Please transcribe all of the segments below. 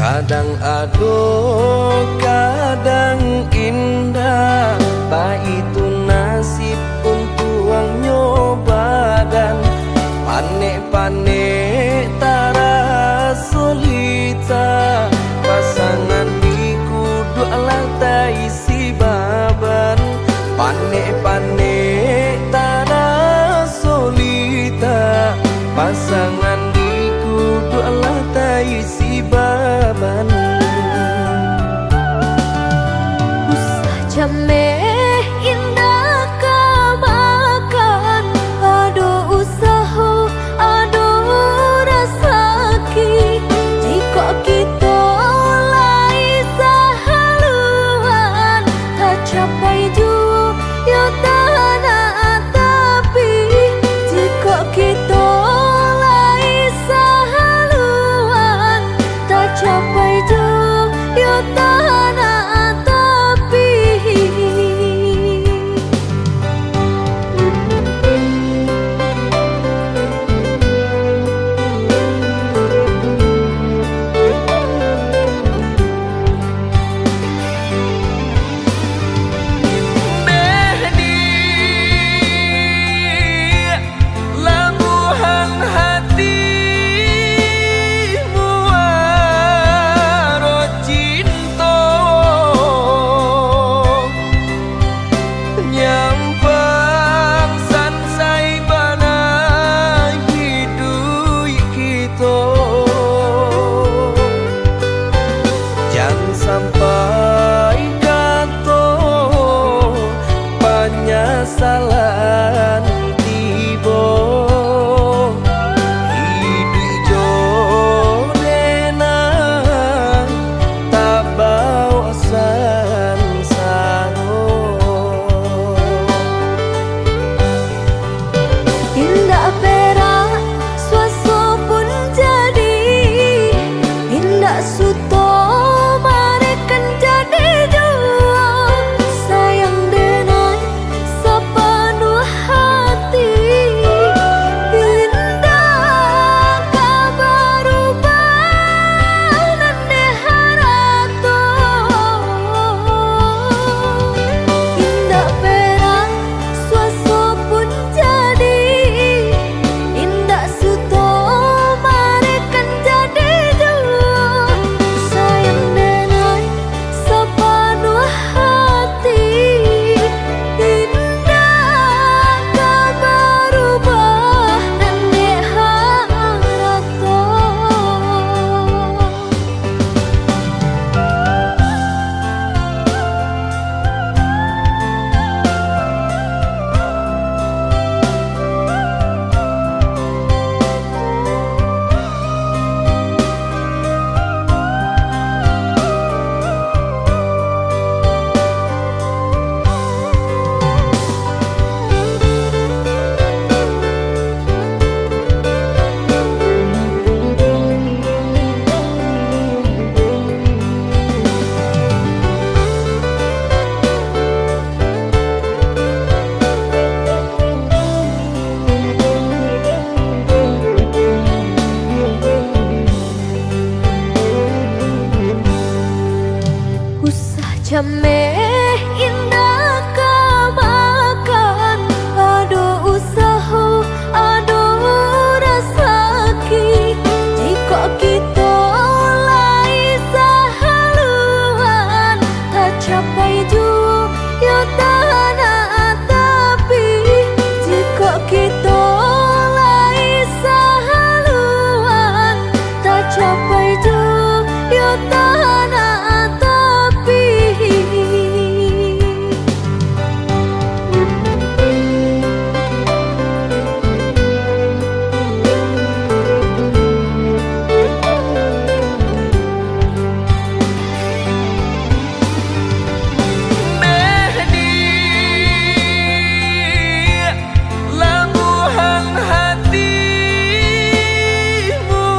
Kadang aduh, kadang indah, tak itu nasib untuk nyoba dan panek-panek tara solita. Pasangan di kudu alat isi baban, panek-panek tara solita. Pasangan di kudu alat isi baban. Usah jameh indah kamakan, aduh usaha, aduh rasaki. Jika kita lai sahaluan, tak capai juga tanah tapi. Jika kita lai sahaluan, tak capai juga tanah tapi. Labuhan hatimu waro cinta, nyampang sansai bana hidup kita. Jangan sampai kata penyesalan tiba. Hidup jodena tak bawa sansaro. Indah perak suaso pun jadi, indah suto marekan jadi jua. Sayang denai sepenuh hati, indah kabar ubah nande harato. Indah perak suaso pun jadi, indah suto marekan jadi jua. Sayang denai sepenuh hati, indah kabar ubah nande harato. Usah jameh indah kamakan, aduh usaha, aduh rasaki. Jika kita lai sahaluan, tak capai juga tanah tapi. Jika kita lai sahaluan, tak capai juga tanah tapi. Labuhan hatimu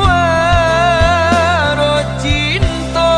waro cinta,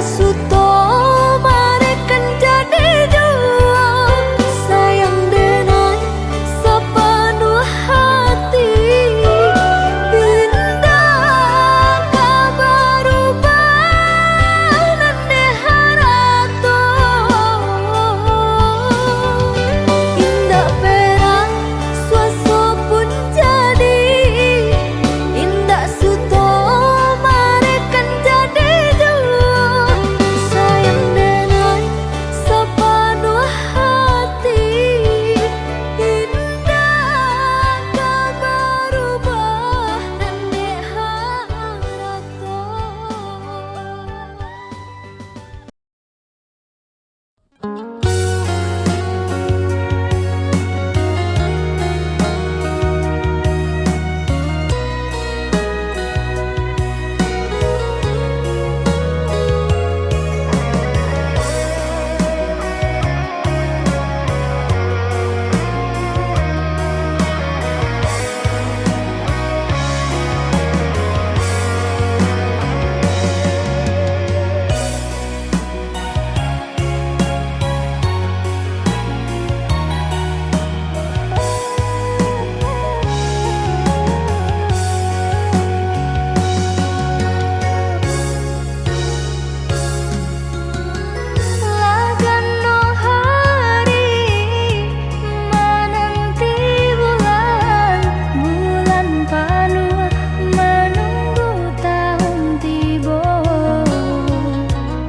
suto mereka jadi dua, sayang denai sepenuh hati. Indah kabar ubah nande harato, indah perang suaso pun jadi, indah suto mereka jadi dua, sayang denai sepenuh hati. Indah kabar ubah nande harato. Lagano hari menanti bulan, bulan penuh menunggu tahun tiba.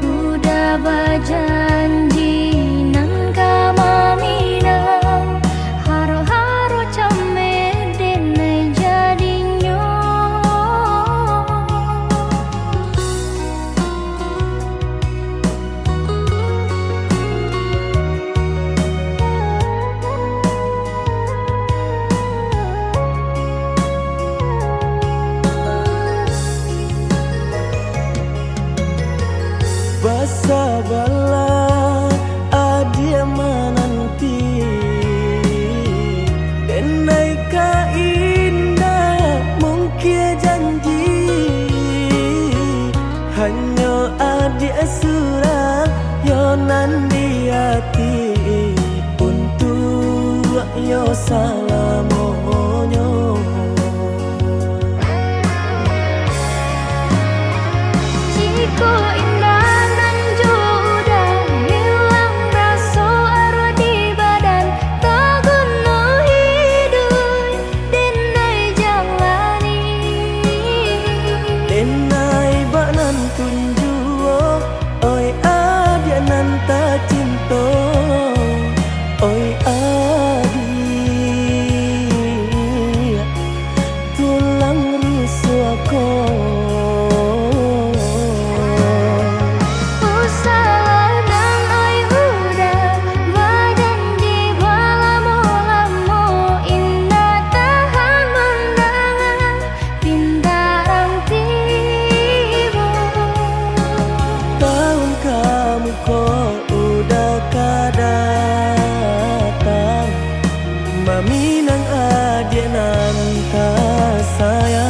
Udah berjanji nang kamaminang, haro-haro came denai jadinya. Bersabarlah adia menanti, denai ka indah mungkin janji, hanya adia surah yonan di hati, untuk yo salamonyo. Jiko indah nan juda hilang rasa arwah di badan, tak guna hidup denai jalani. Denai banan tunjuo, oi adia nan ta cinta, oi adia tulang rusuhku. Usalah dan oi udah berjanji balamu-lamu, indah tahan mendangan pintarang tiba. Tahun kamu kok udah kadatang, maminang adia nan ta sayang.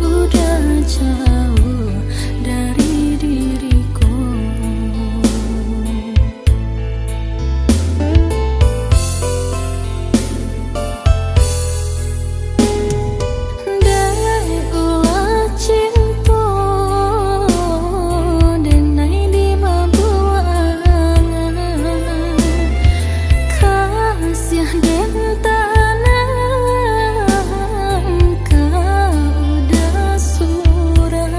udah jauh dari diriku. Dai ulah cinta denai di mabuangan kasih den tanam kau udah surang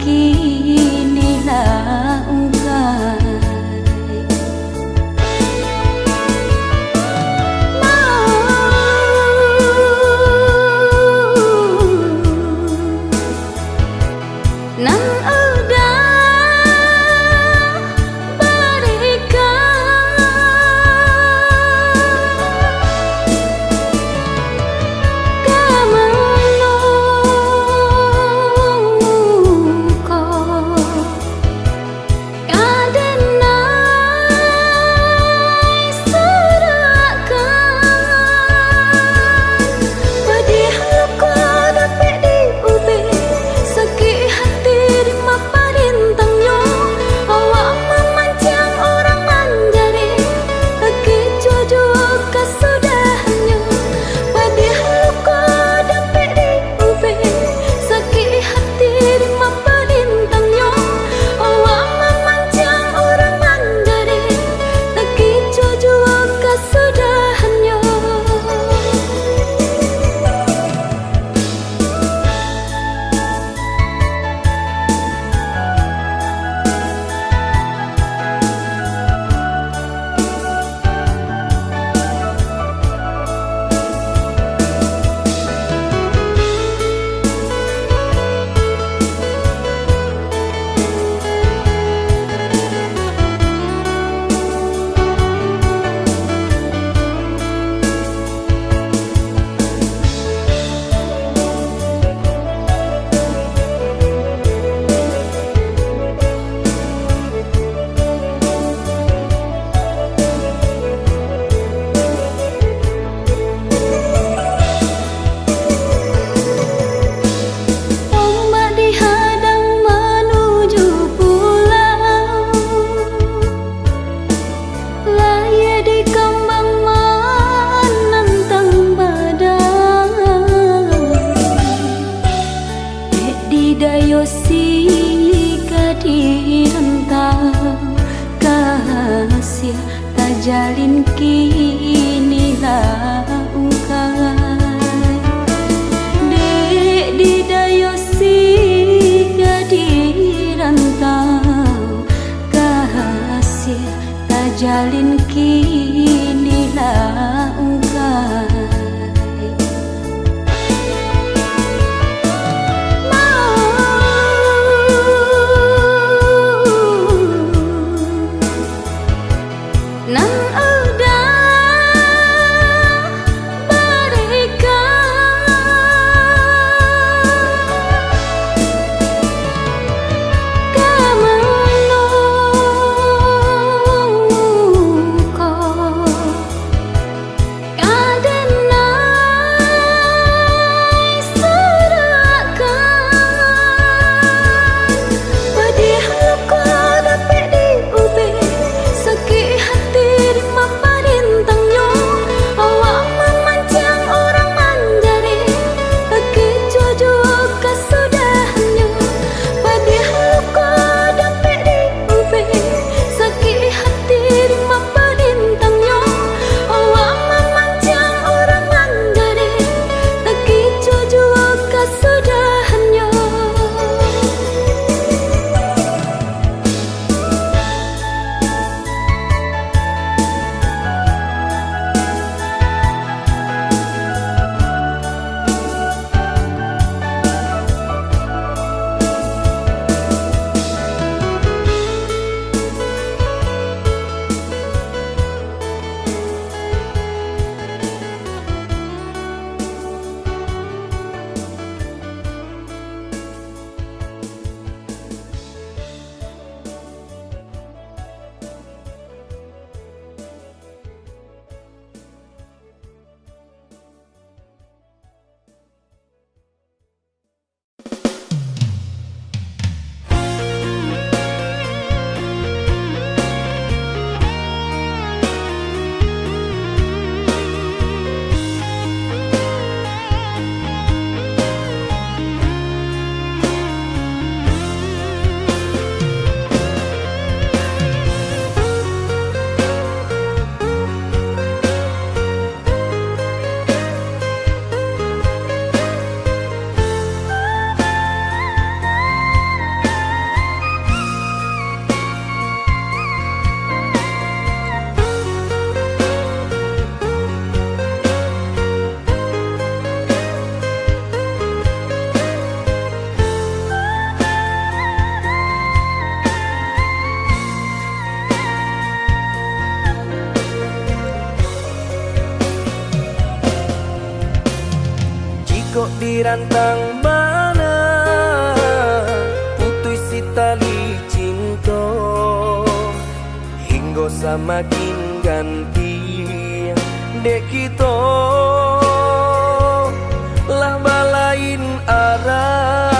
kini laukai. Nan udah berikan kemenuko kadenai serakan pedih luka dapat diubi sakit hati rimah parintangnya awak memancang orang manjari lagi jodoh kesudahannya pedih luka dapat diubi sakit hati rimah parintangnya awak memancang orang manjari lagi jodoh kesudahannya. Ombak dihadang menuju pulau, laya di kembang menantang badai. Di dayosi kadirentau kasih tak jalin kini laukai. Dek di dayosi kadirentau kasih tak jalin kini laukai. Nan udah berikan kemenuko dirantang mana putus tali cinta hingga semakin ganti dek kita lah balain arah.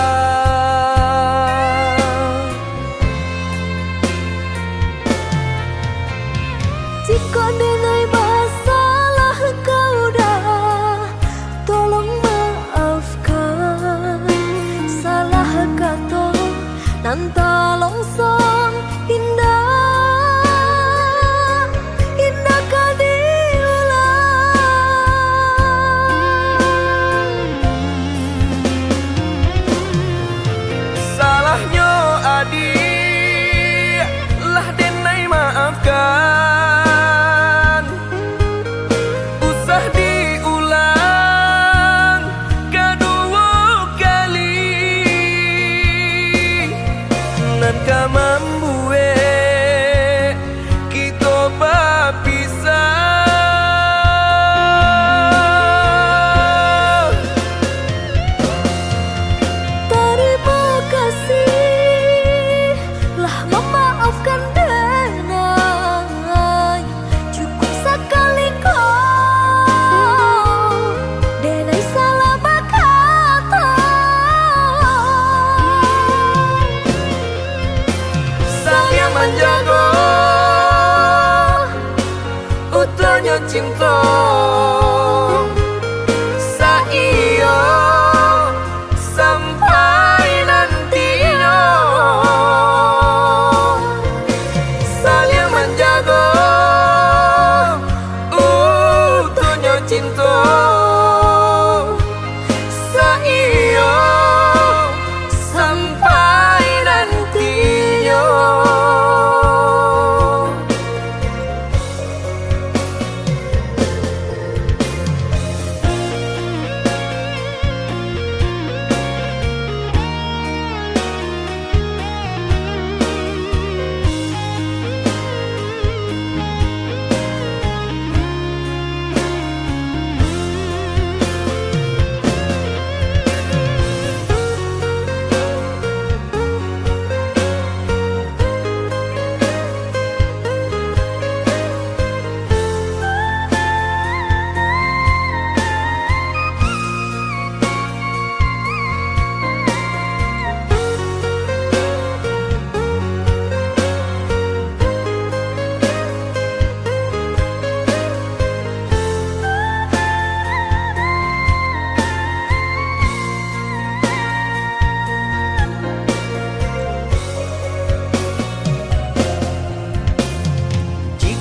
Jika denai masalah kau dah, tolong maafkan. Salah kata nan tolong song indah, indah kau diulang. Salahnya adik lah denai maafkan. Ka membuat kita berpisah. Terima kasih lah memaafkan denai. Cukup sekali kau denai salah berkata. Menjaga utuhnya cinta saiyo sampai nantinya saling menjaga utuhnya cinta saiyo sampai nantinya.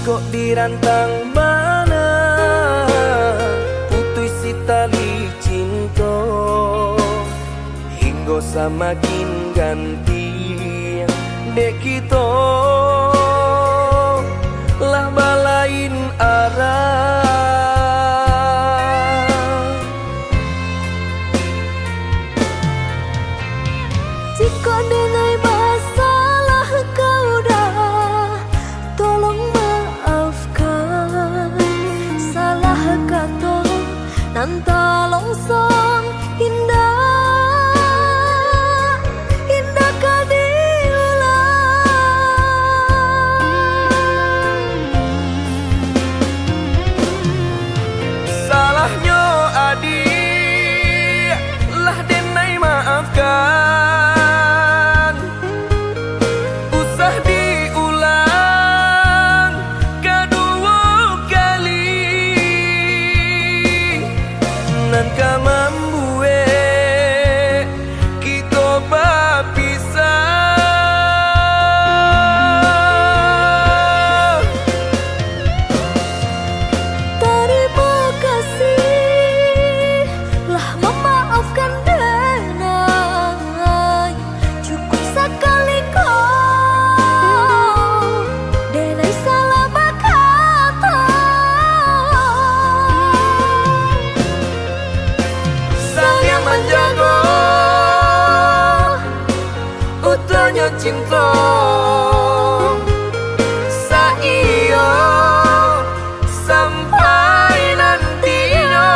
Kok dirantang mana putus tali cinta hingga semakin ganti dek kita lah balain arah. Jika denai masalah kau dah, tolong maafkan. Salah kata nan tolong song indah, indah kau diulang. Salahnya adik lah denai maafkan. Dan kau membuat kita berpisah. Terima kasih lah memaafkan denai. Cukup sekali kau denai salah berkata. Menjaga utuhnya cinta saiyo sampai nantinya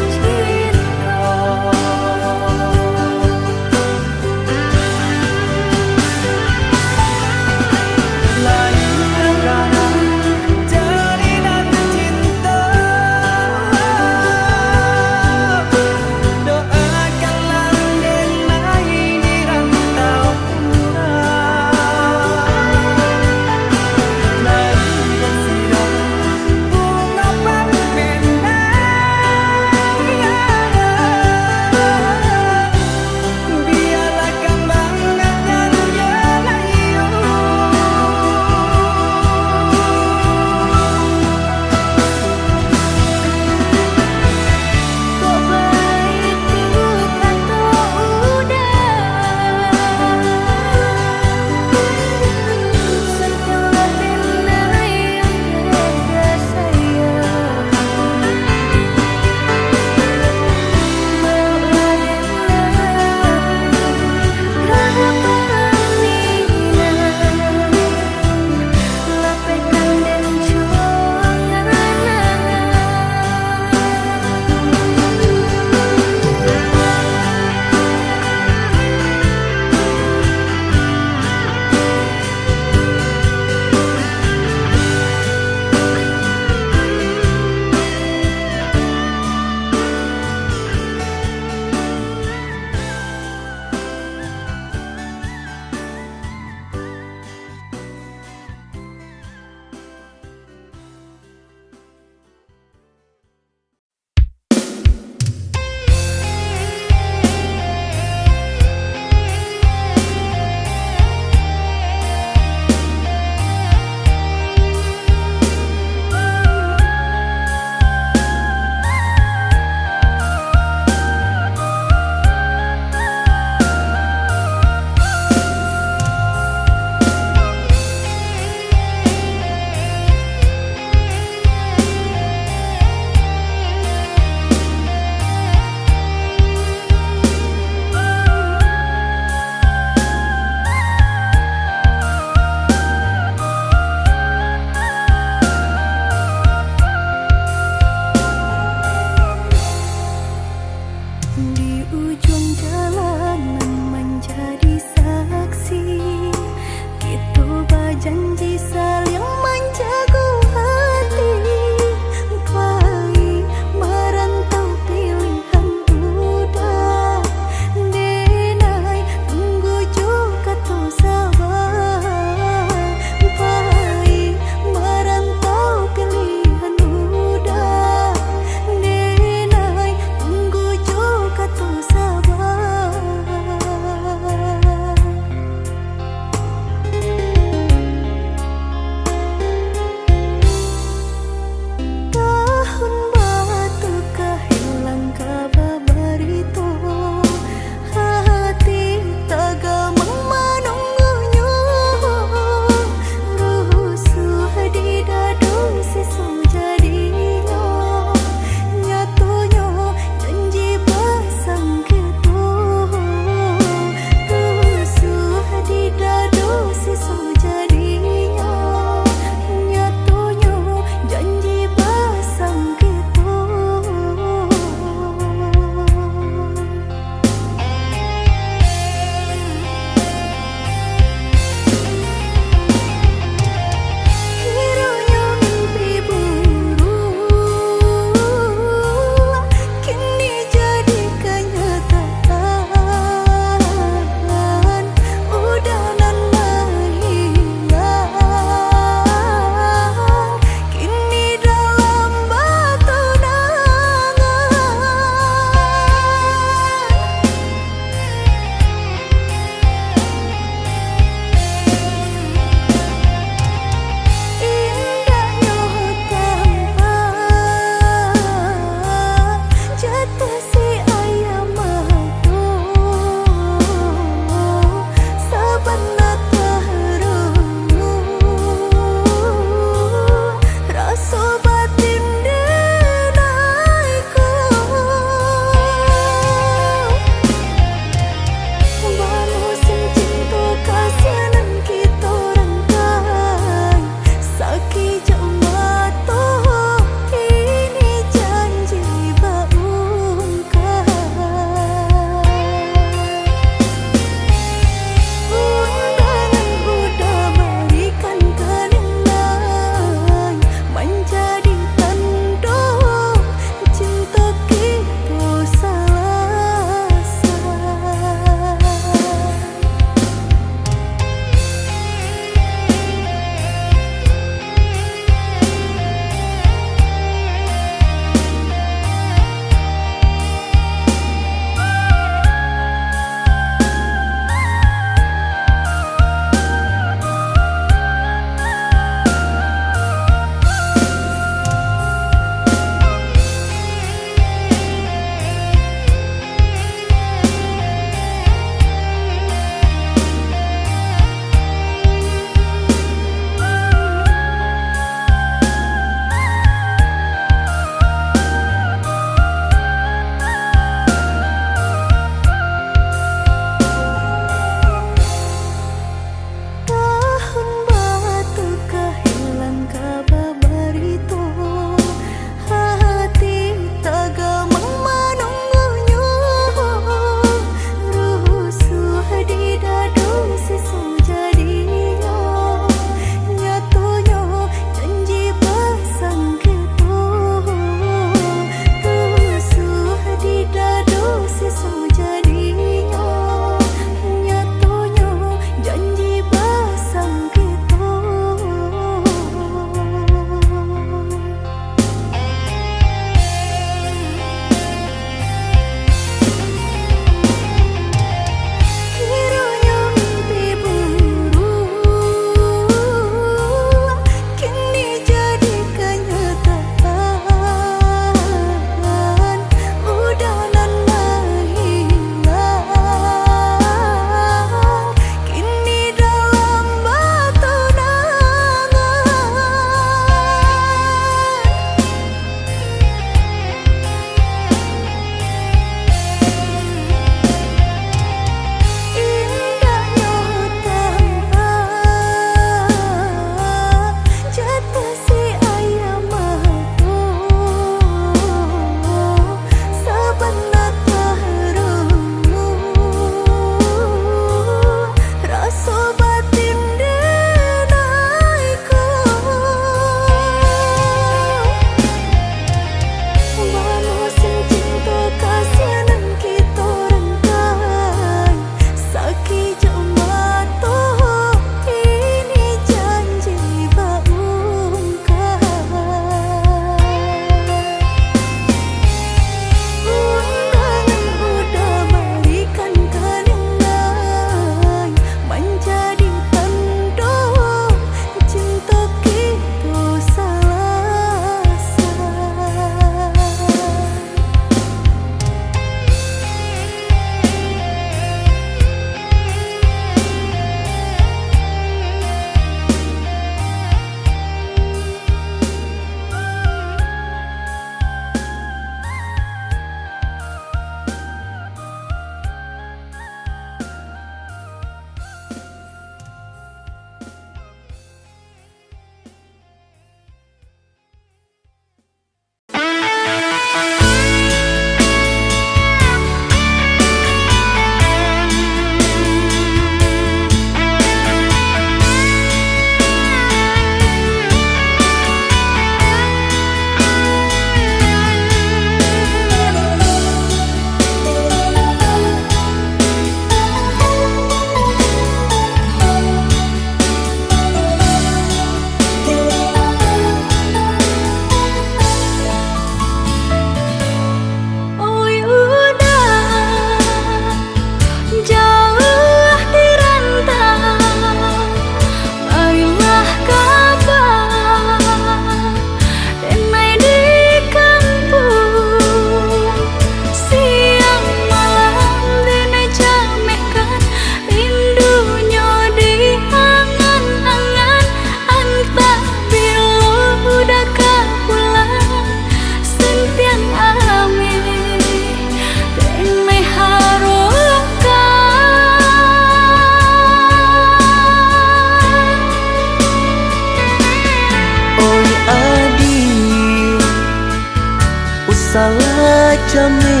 jame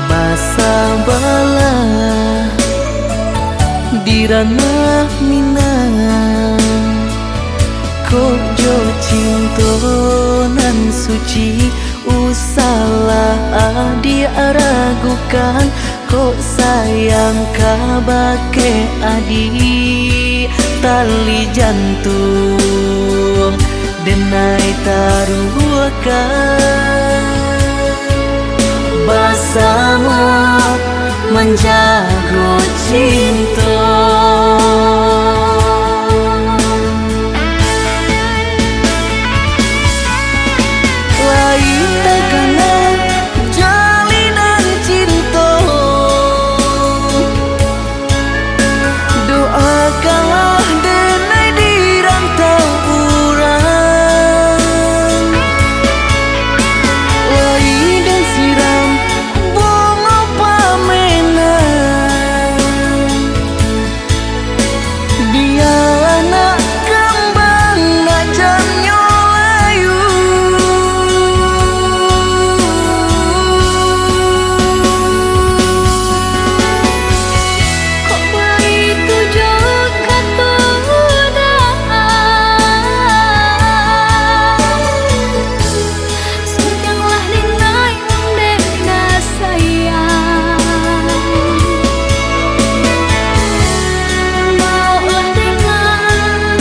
basa bala di ranah minang kok jo cinto nan suci usalah diaragukan kok sayang kabake adi tali jantung denai taruhkan bersama menjaga cinta. Lain takana jalinan cinta, doakanlah denai di rantau urang. Lain dan siram bunga pamenang, dia anak kembang najan nyolayu. Kok begitu juga sayanglah dinai deka sayang maulah dengan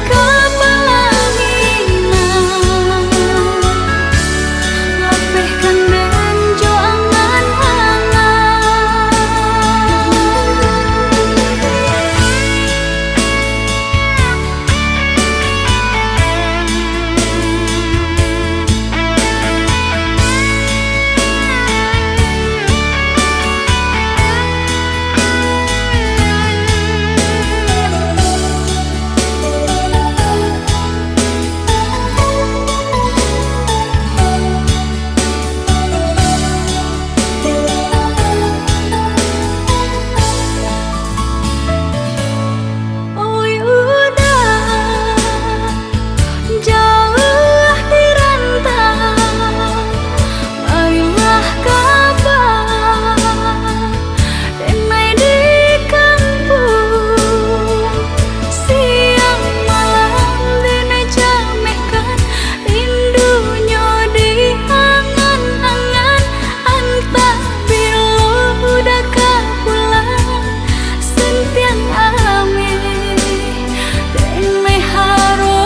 kepelanginan lapihkan dan joangan hangat. Oh udah jauh di rantau, marilah kabar denai di kampung. Siang malam denai jamekan rindunya di angan-angan. Antah bila udah kapulang sentiang ame denai harukan.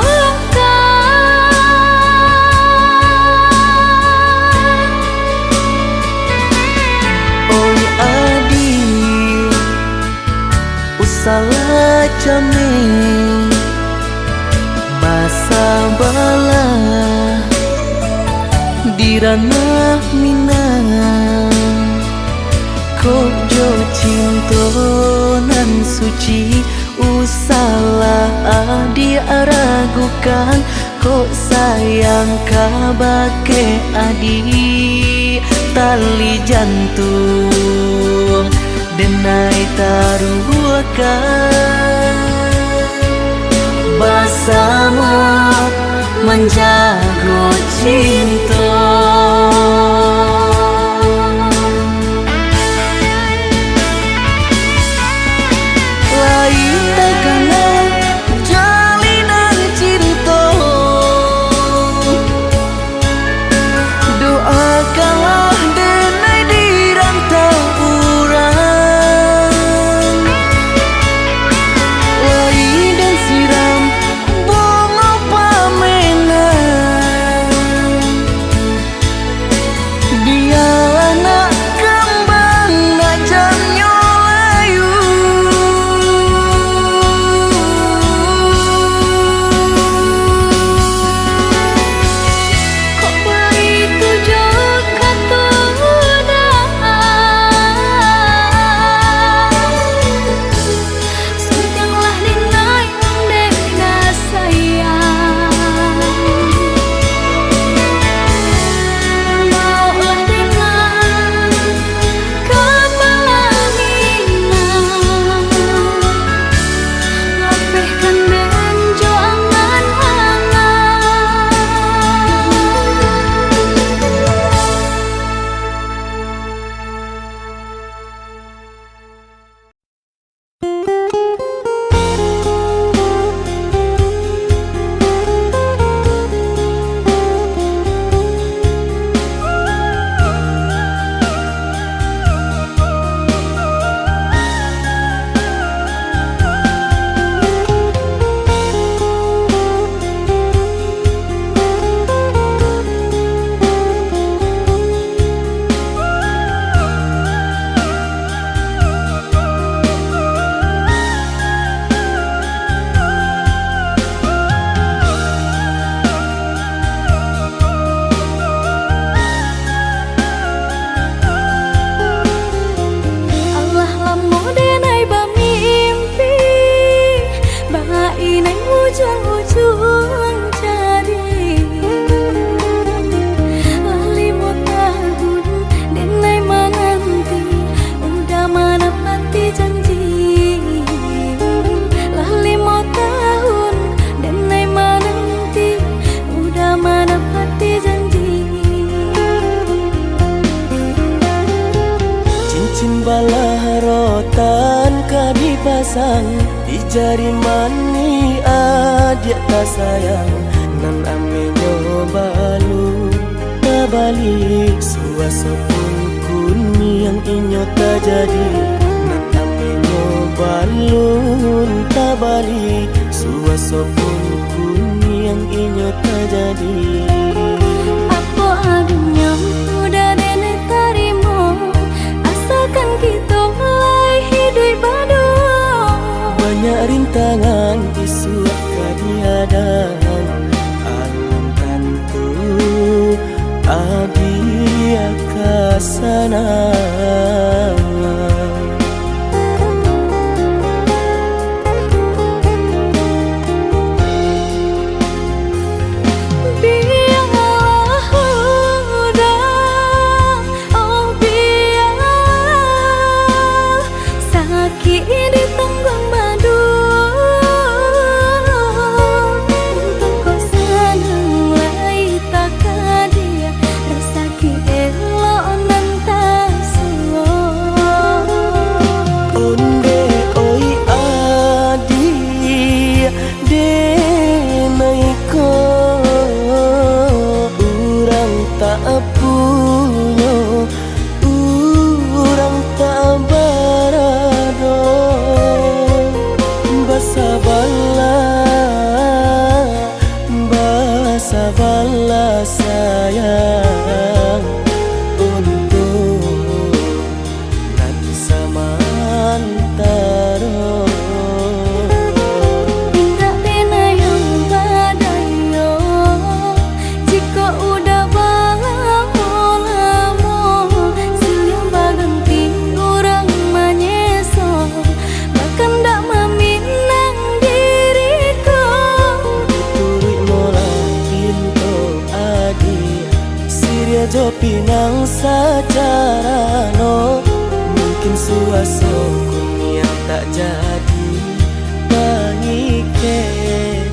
Oi adi usalah jame basa bala di ranah minang kok jo cinto nan suci usalah diaragukan kok sayang kabake adi tali jantung denai taruhkan bersama menjaga cinta. Lain takana jalinan cinta, doakanlah denai di rantau urang. Lain dan siram bunga pamenang, sang di jari mani adik tak sayang nan ame nyobalu tabali suasa pun kuni yang inyo tak jadi nan ame nyobalun tabali suasa pun kuni yang inyo tak jadi. Apa adanya udah dene tarimo asalkan kita mulai hidup baru. Banyak rintangan isu kadiadaan alam tentu adia kasana. Sabarlah sayang untuk nanti samantara. Tidak pernah yang badayo jika udah lamo siang berganti orang menyeso bahkan tak meminang diriku. Turut mola Siria jo pinang secara no mungkin suaso kun yang tak jadi mengikat.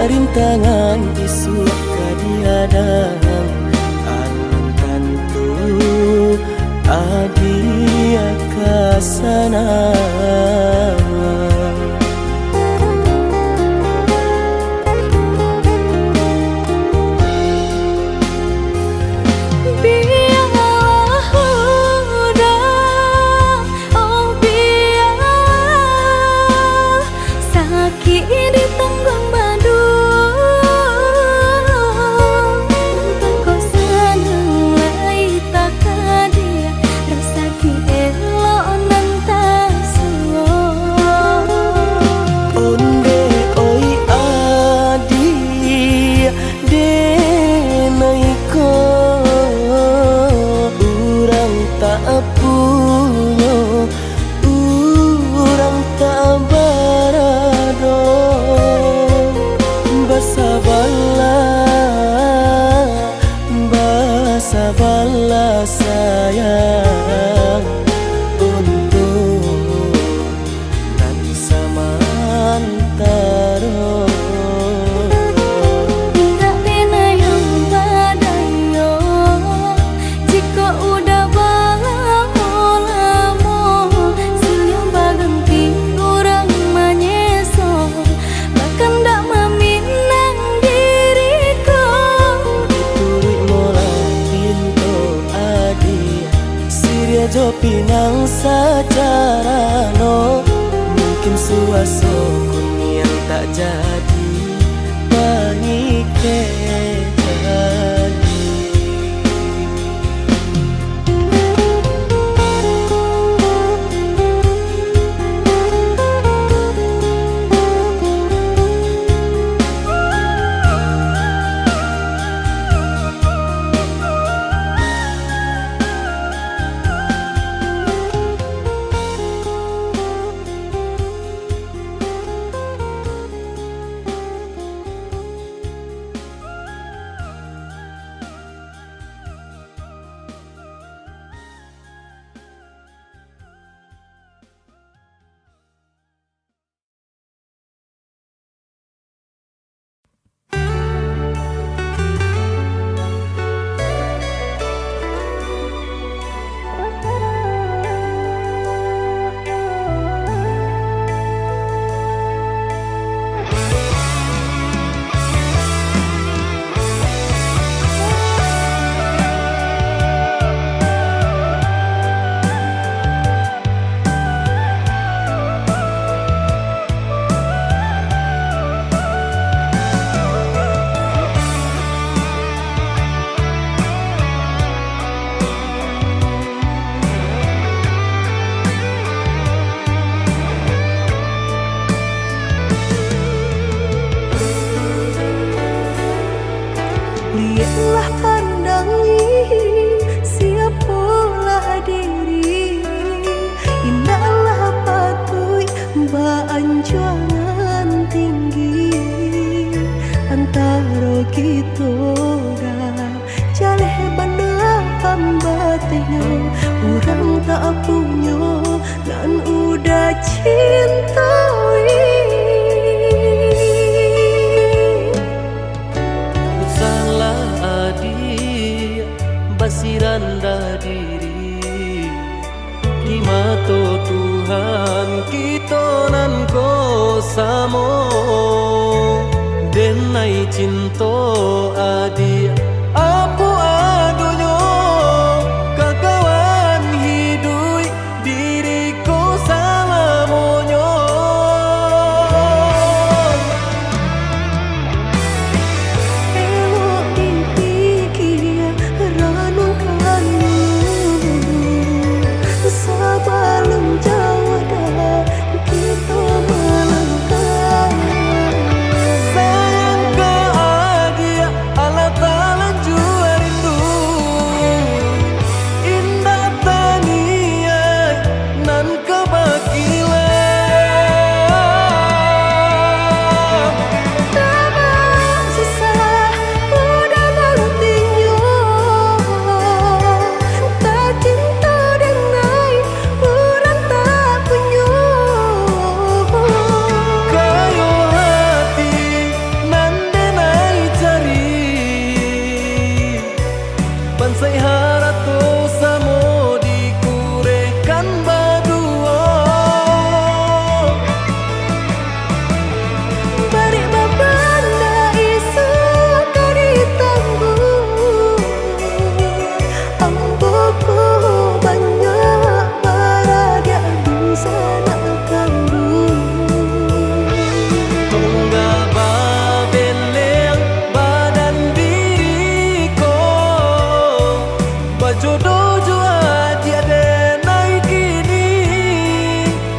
Rintangan isu kadiadaan alam tentu adia kasana. Sabarlah sayang untuk nanti samantara. Tidak pernah yang badayo jika udah lamo siang berganti orang menyeso bahkan tak meminang diriku. Turut mola Siria jo pinang secara no mungkin suaso kun yang tak jadi Janganlah pandangi siapalah diri, indahlah patui baanjuangan tinggi antara kita dah jaleh banda pambatnya orang tak punya dan udah cintai. Salah adik basiran dah diri di mata Tuhan kita nan ko samo denai cinta adik apa adonyo kakawan hidui diriku sama monyo. Elok dipikir renungkan sebelum jauh dah kita melangkah. Sayang ke adik Allah Ta'ala jua rindu indah taniai nan kebakilan. Tabang susah udah nantinya, tak cinta denai orang tak punya. Kayo hati nan denai cari bansai harato samo dikurekan badua. Bari babanda isu kari tangguh, amboku banyak baraga bisa nak kandung. Tunggal babeleng badan diriku bajodoh jua tiada naik kini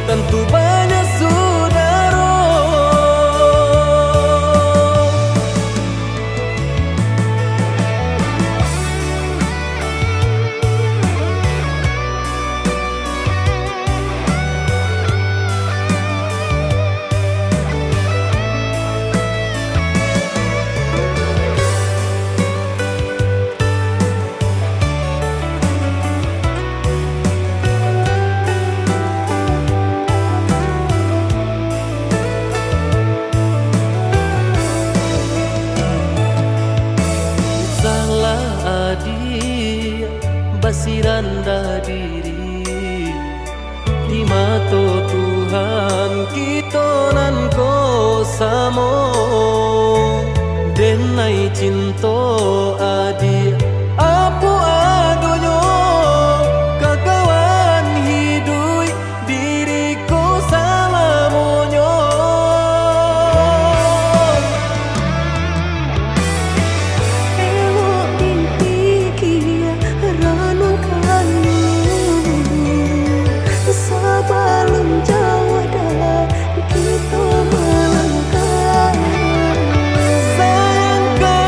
tentu banyak saudara. Salah adik basiran dah diri di mata Tuhan kita nan ko samo denai cinta adik apa adonyo kakawan hidui diriku sama monyo. Elok dipikir renungkan sebelum jauh dah kita melangkah. Sayang ke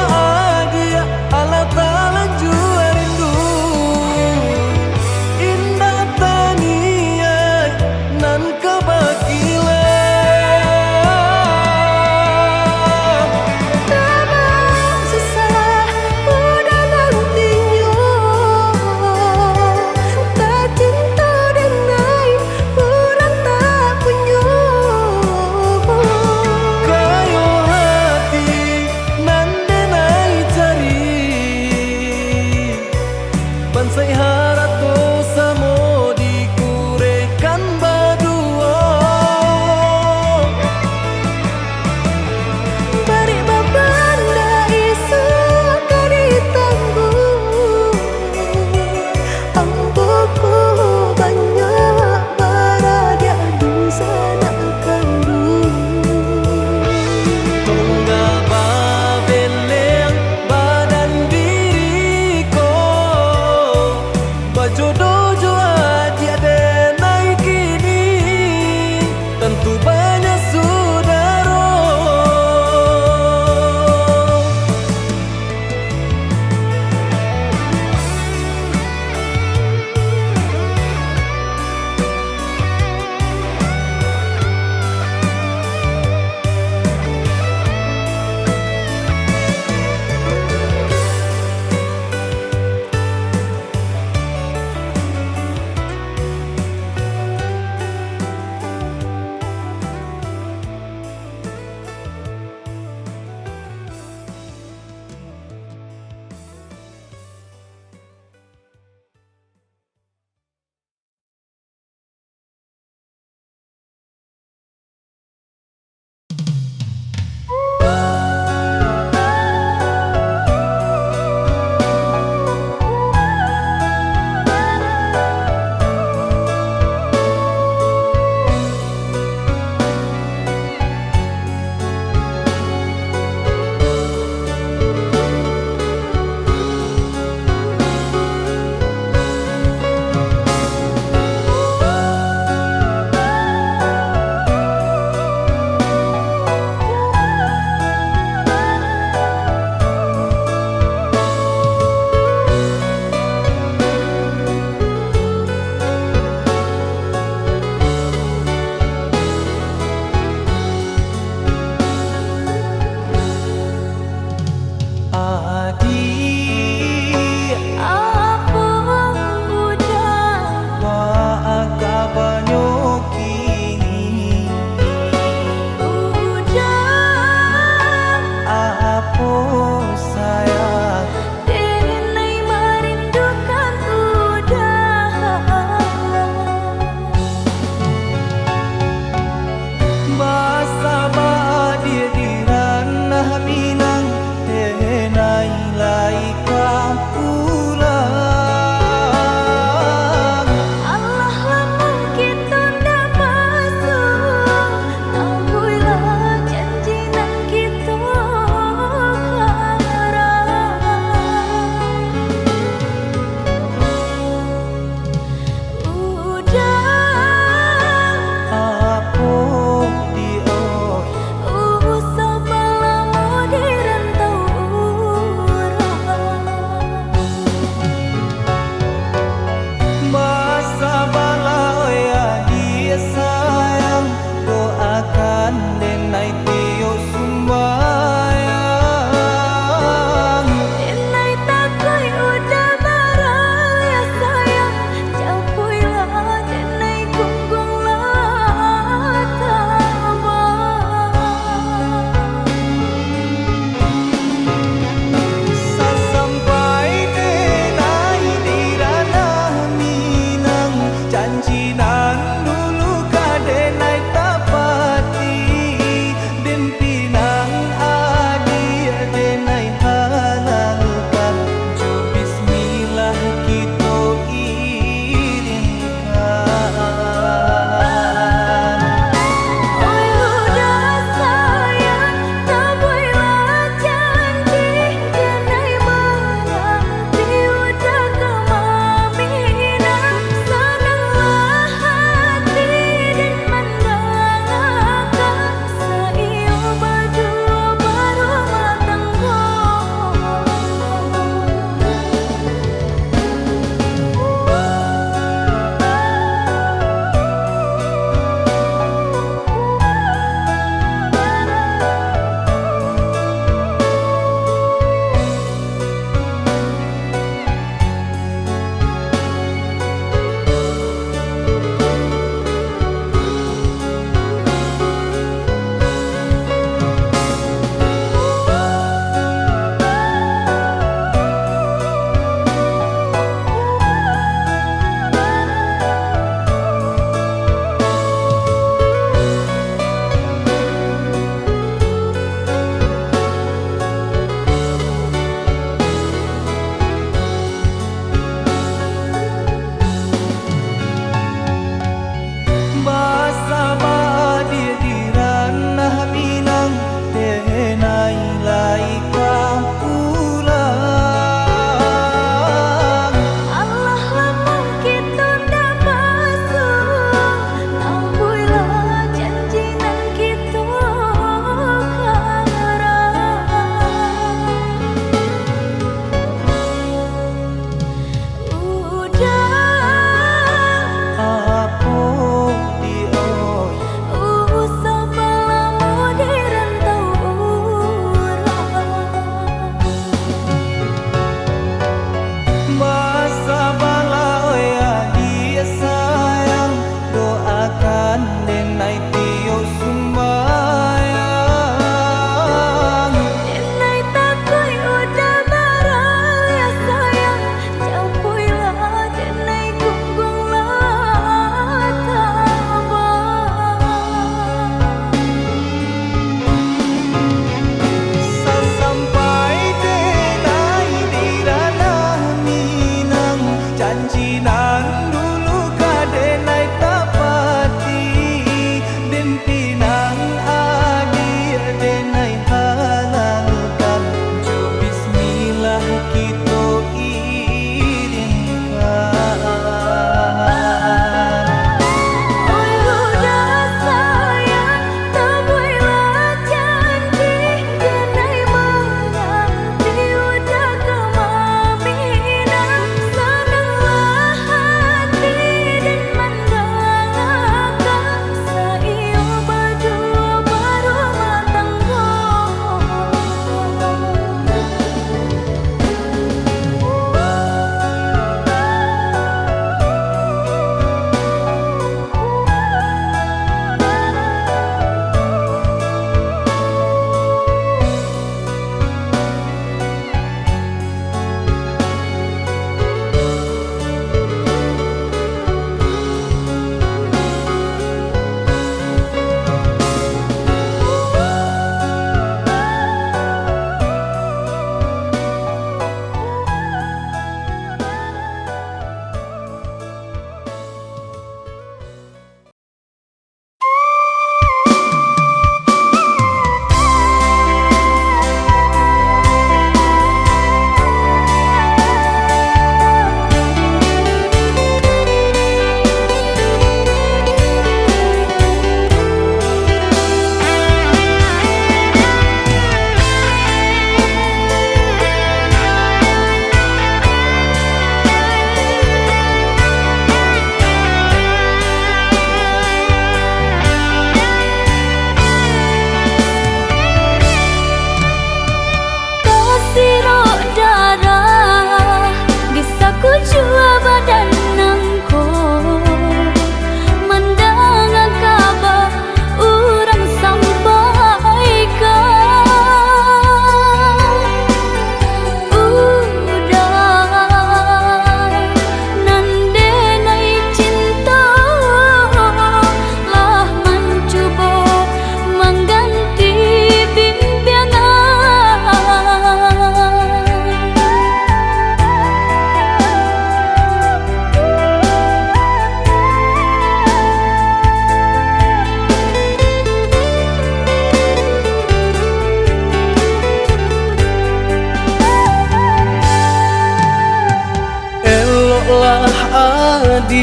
adi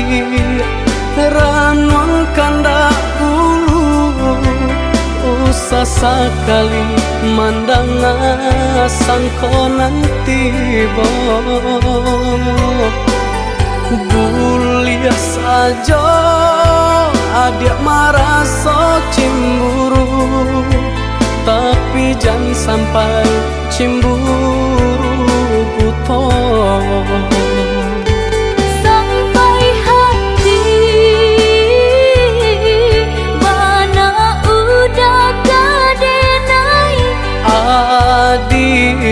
ranong kandak ulu usah sekali mandang sangko nanti bo buliah saja adik merasa cemburu tapi jangan sampai cemburu buto sampai hati mana udah kadenai adik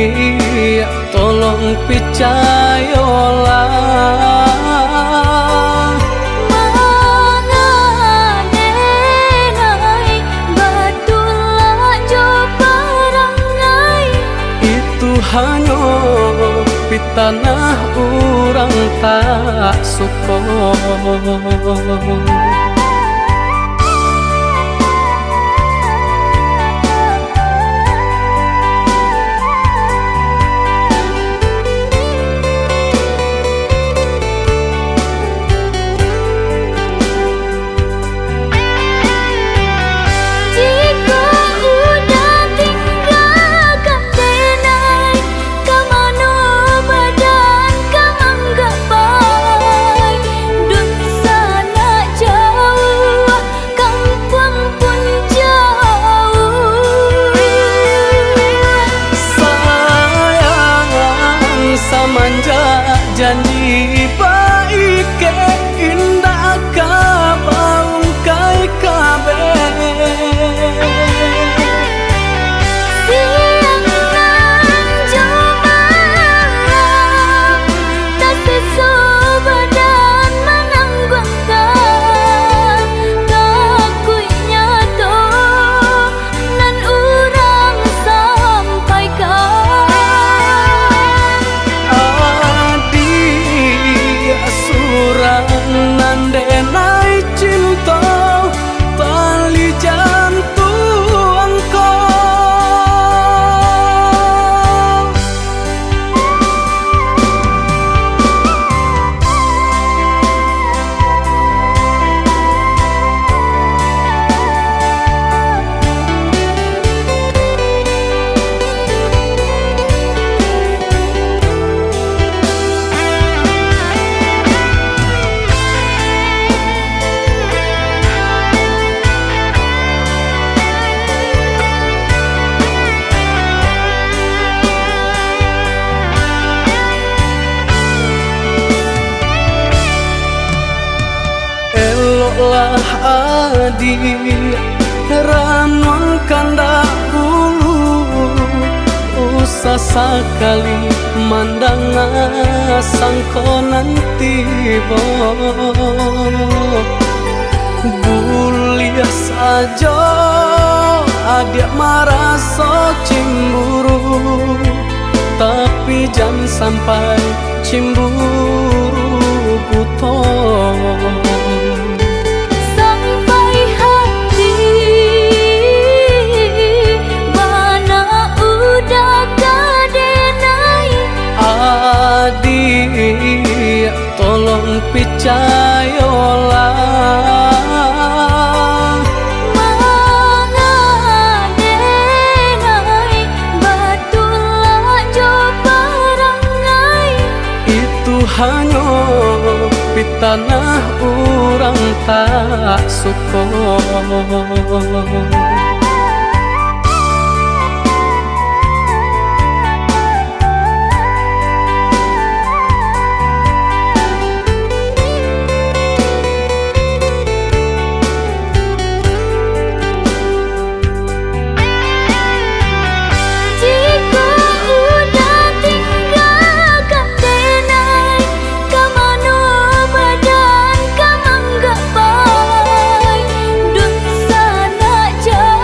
tolong percayalah hanya di tanah orang tak suka. Janji baik ke indah kabau kai kabe siang nan cuma tak sesubadan menanggungkan kakunya to nan urang sampaikan nandenai cinta tali jantung lah adik ranong kandak ulu usah sekali mandang sangko nanti bo buliah saja adik merasa cemburu tapi jangan sampai cemburu buto adik tolong percayalah mengadenai batulah jobarangai itu hanya di tanah orang tak suka. jauh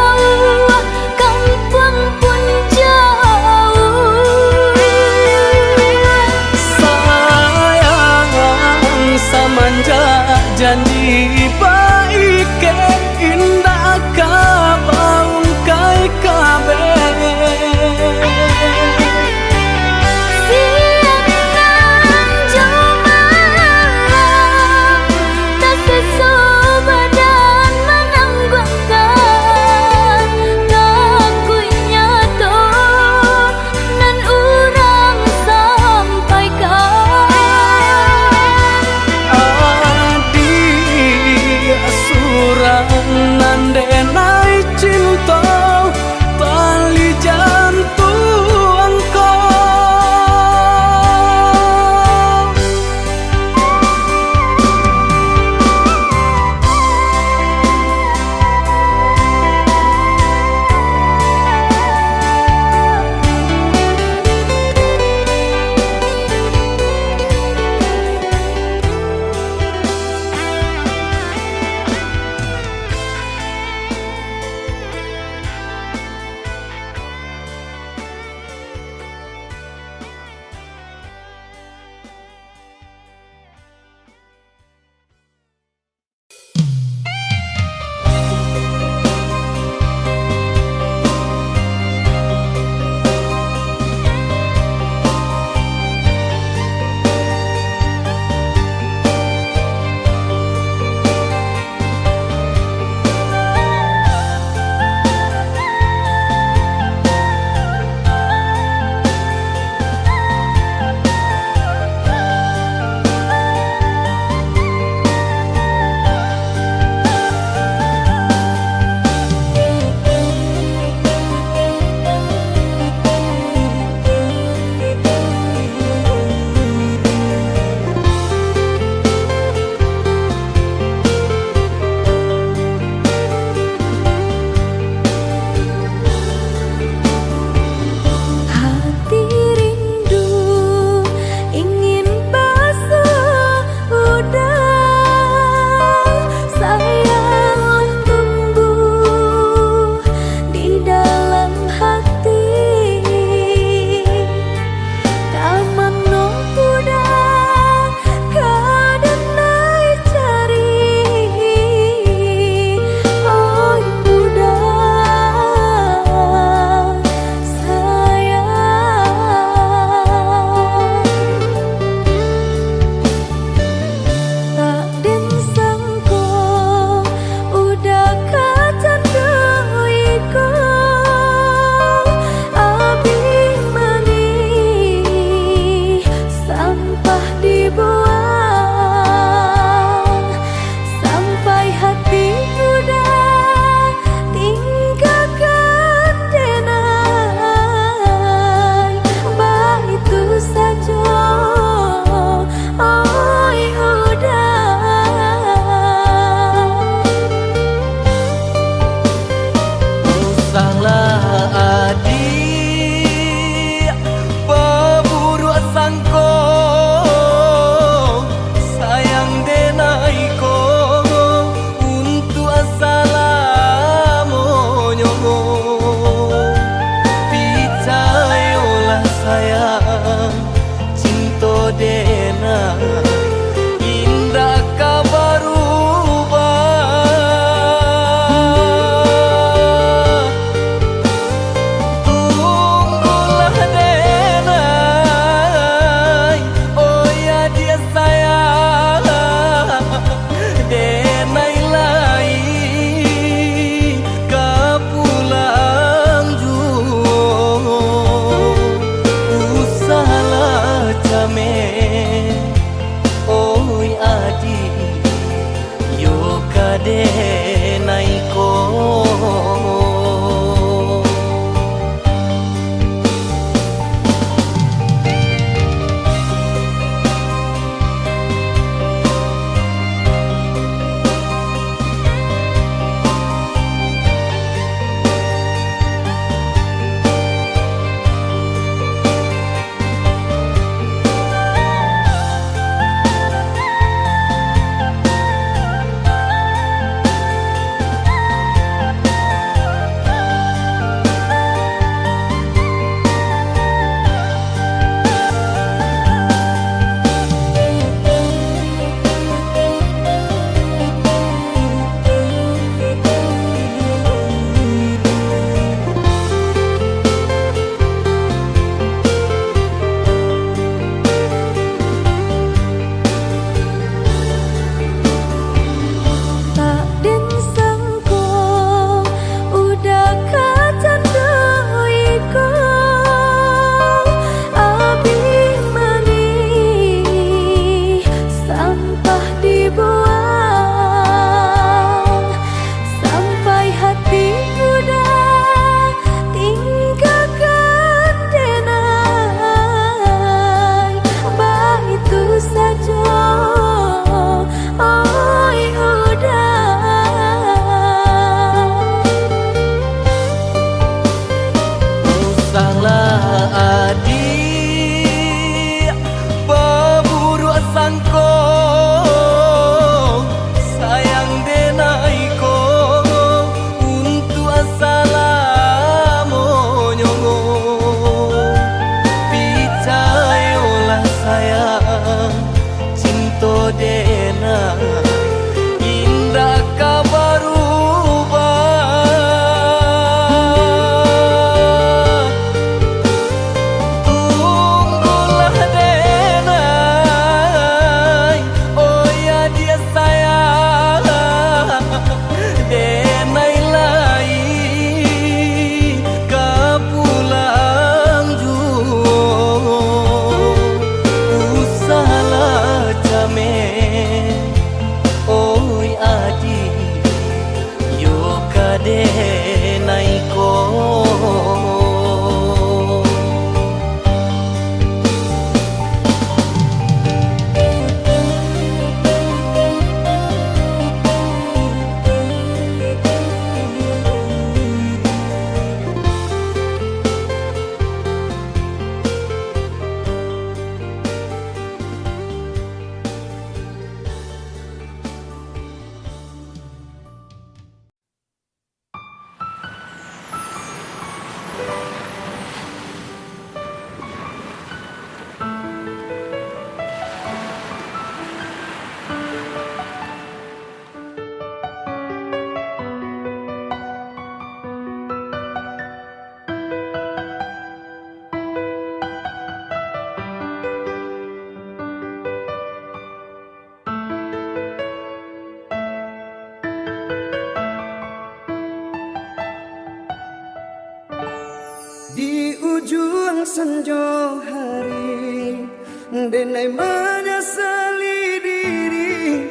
di ujung senja hari, denai menyesali diri,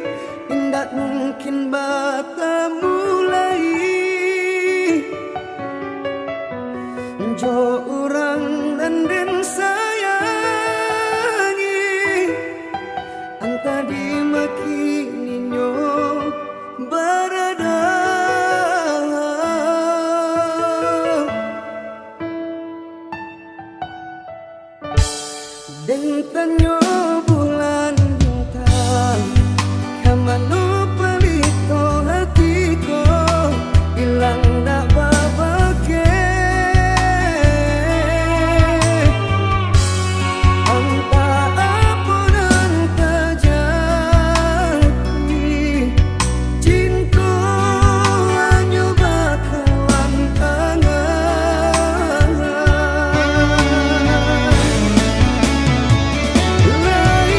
indak mungkin bata mulai. Jo orang dan sayangi, anta dimaki ninyo barada. Dan tanyo bulan bintang, kamano palito hatiku, ilang na babake. Anta apun anta jati, cinta hanya bakalan angan. Lai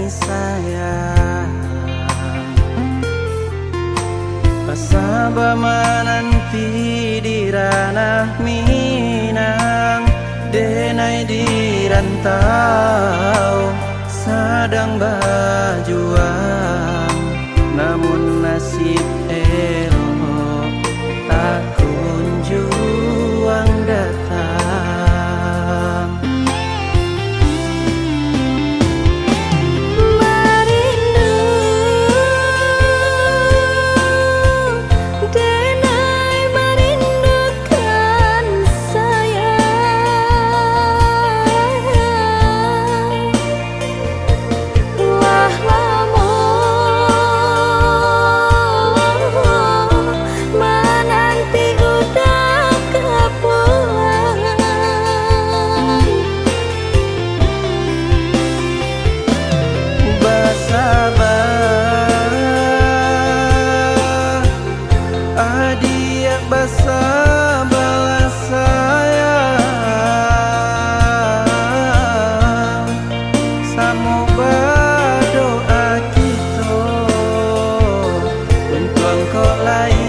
denai sayang Pasaba mananti di ranah Minang Denai di rantau Sedang berjuang Namun nasib elok Tak kunjung datang Merindu denai merindukan sayang Wah lamun menanti udah kepulang Bersabar Adik bersabarlah sayang Samu berdoa kita Untuk engkau lai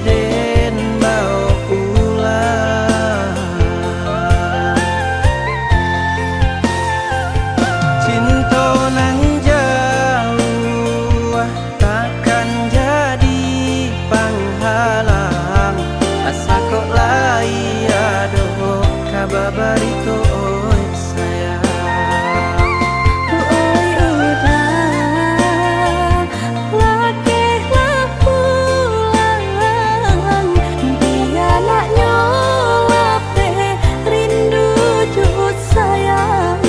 dan bawa pulang Cinta nang jauh takkan jadi penghalang Asa kok lai aduh kabar barito oi sayang Oi udah lakehlah pulang Dia nak nyolape rindu jut sayang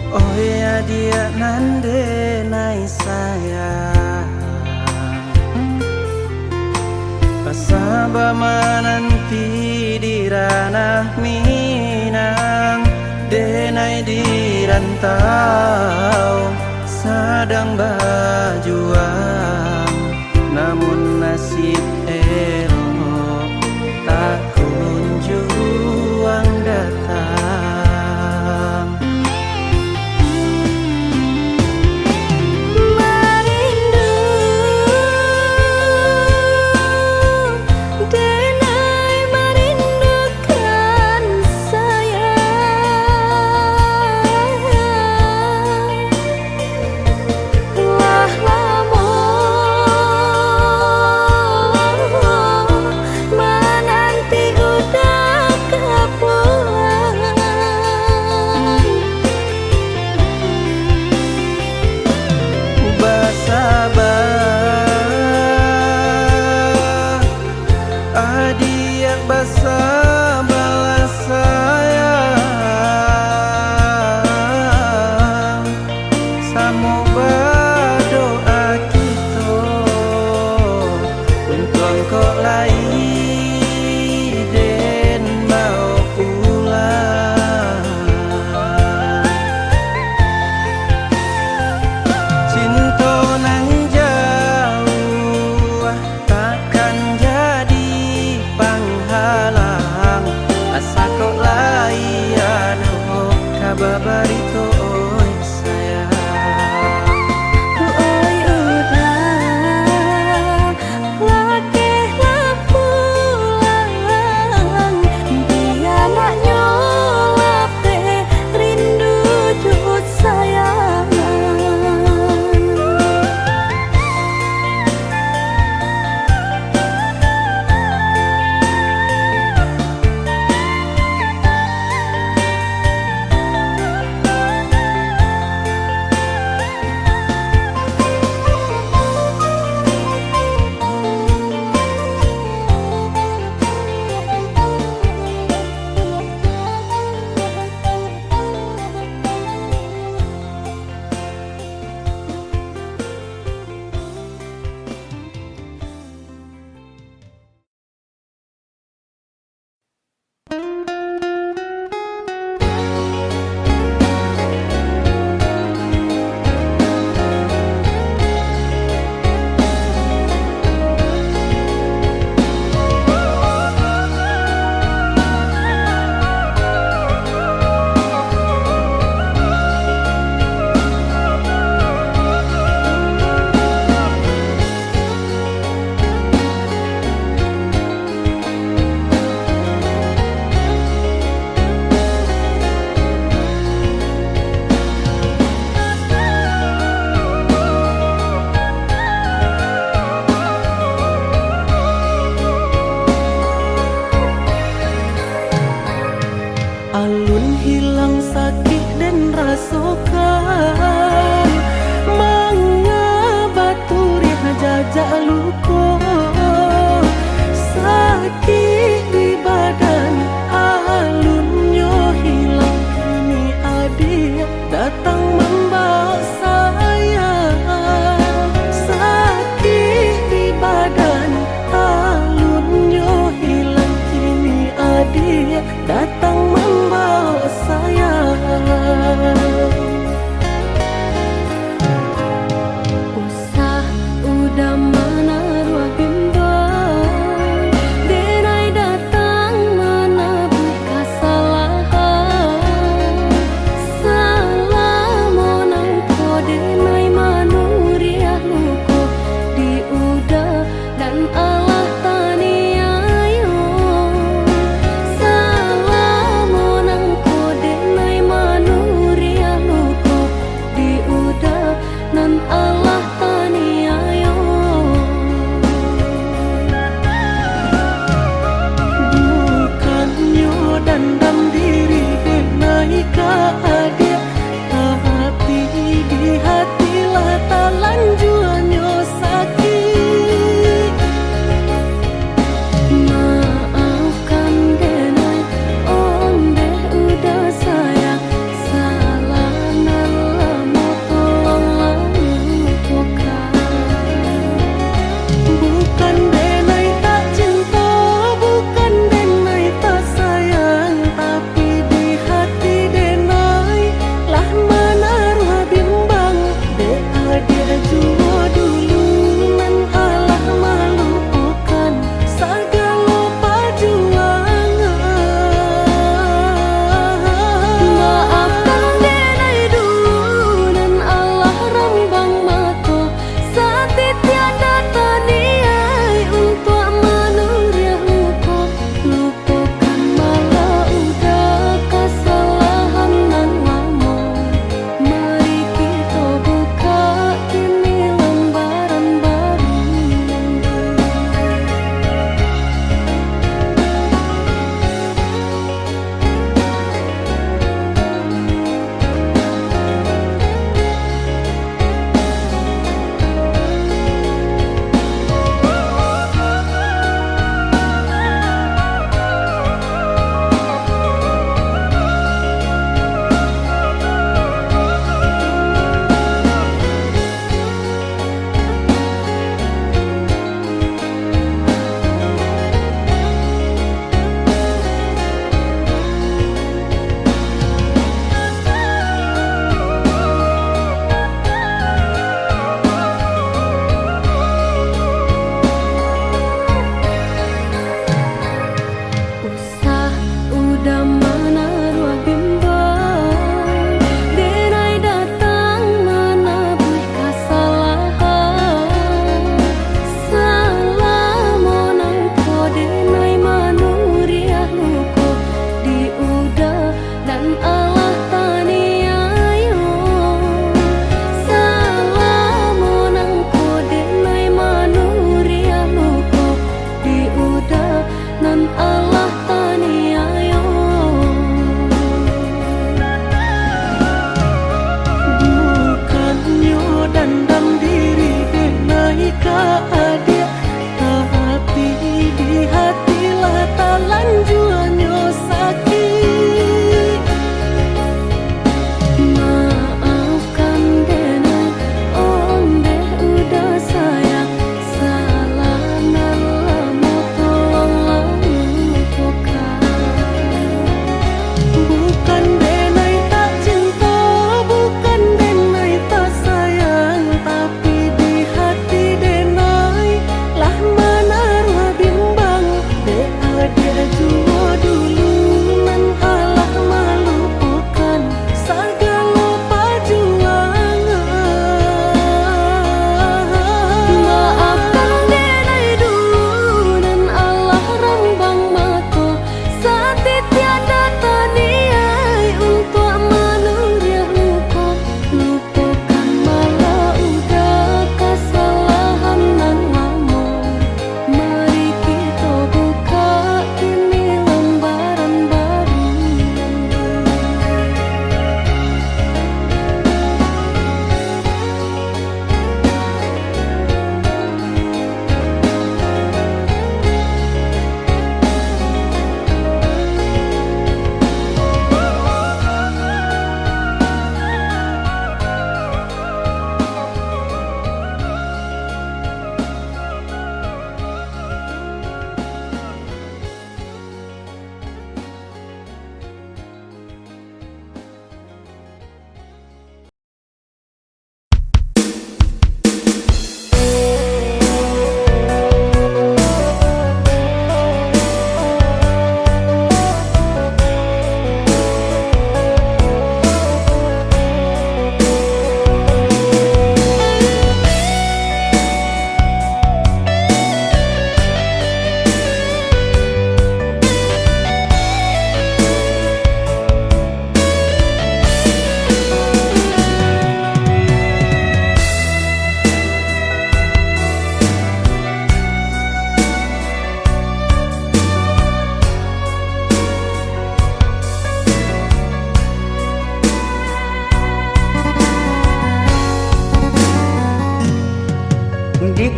Oh ya dia nande nai sayang Pasaba mananti di ranah Minang Denai di rantau Sedang berjuang Namun nasib elok Tak kunjung datang Merindu denai merindukan sayang Wah lamun menanti udah kepulang Bersabar Adik bersabarlah sayang Samu berdoa kita Untuk engkau lai dan bawa pulang Cinta nang jauh takkan jadi penghalang Asa kok lai aduh kabar barito oi sayang Oi udah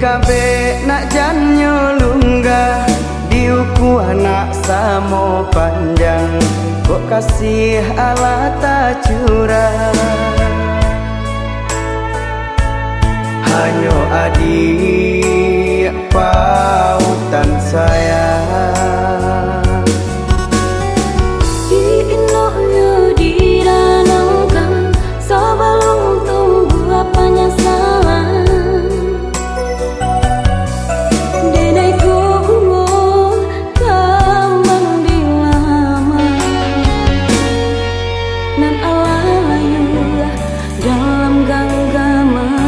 kabe nak janyo lunggah diuku anak samo panjang kok kasih ala tak curang hanyo adik pautan sayang Diinoknya diranangkan sebelum tumbuh apa penyesalan Denaiku bungo kembang dilama Nan alayu dalam genggaman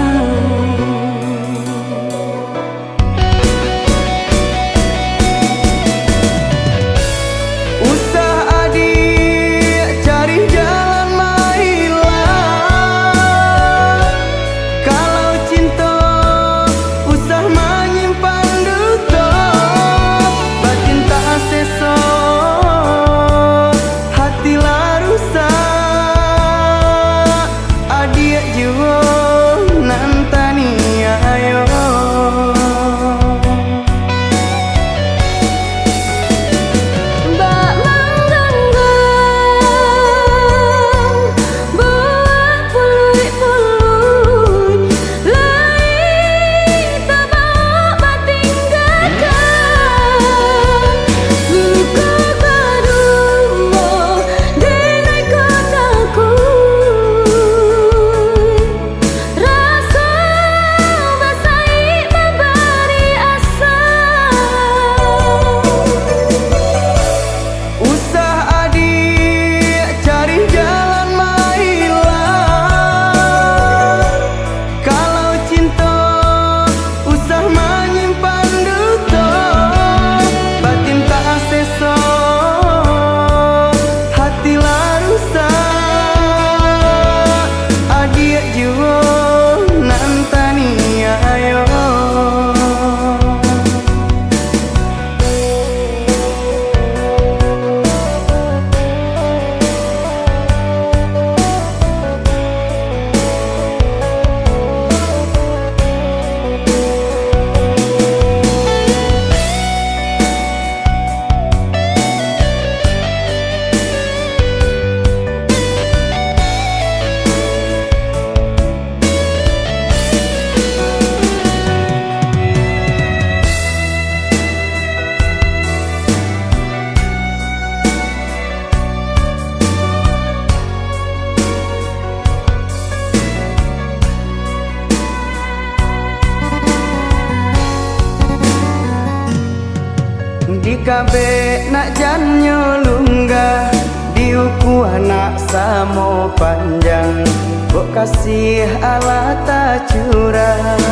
Di kabe nak janyo lunggah diuku anak samo panjang kok kasih ala tak curang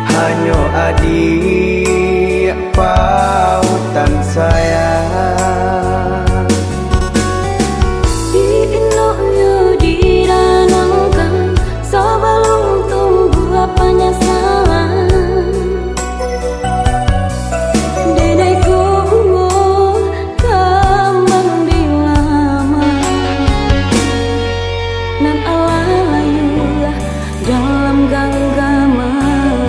hanyo adik pautan sayang Diinoknya diranangkan sebelum tumbuh apa penyesalan Denaiku bungo kembang dilama Nan alayu dalam genggaman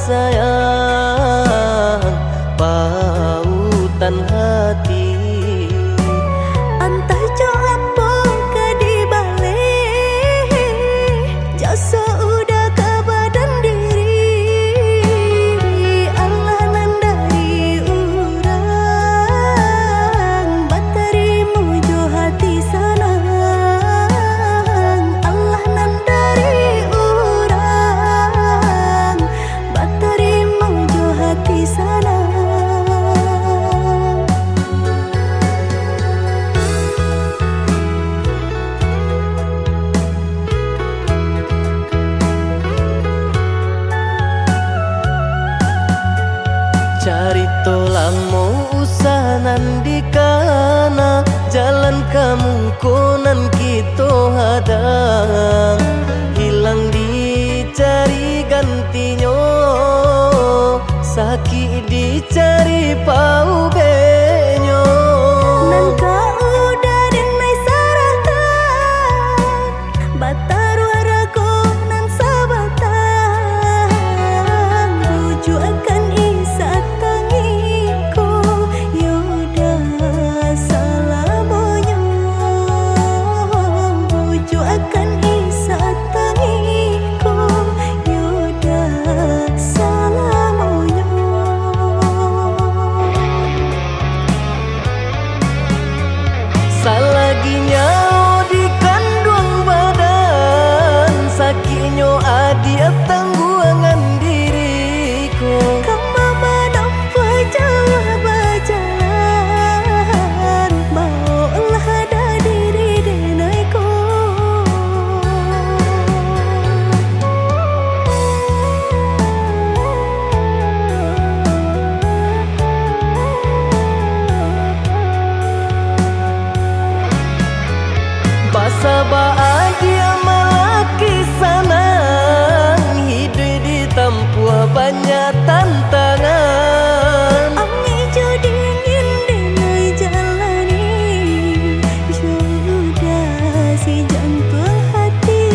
sayang pautan hati. Entah jo apa ke di balik jasa udah ke badan diri. Allah nandari urang batarimu jo hati sanang. Allah nandari urang batarimu jo hati sanang. Carito lamo usahanan di kana jalan kemungkinan kita hadang hilang dicari gantinya sakit dicari pau benyo. Nangka udah denai saratan batar waraku nan sabatang buju akan isa tangiku yoda salamonyo buju akan isa tangiku yoda salamonyo. Salaginya di kandung badan sakitnya adia tangguangan diriku. Kamu menampa jauh berjalan maulah ada diri denaiku. Basa bahagia malaki sanang hidup ditempuh banyak tantangan. Angin jo dingin denai jalani sudah si jantung hati.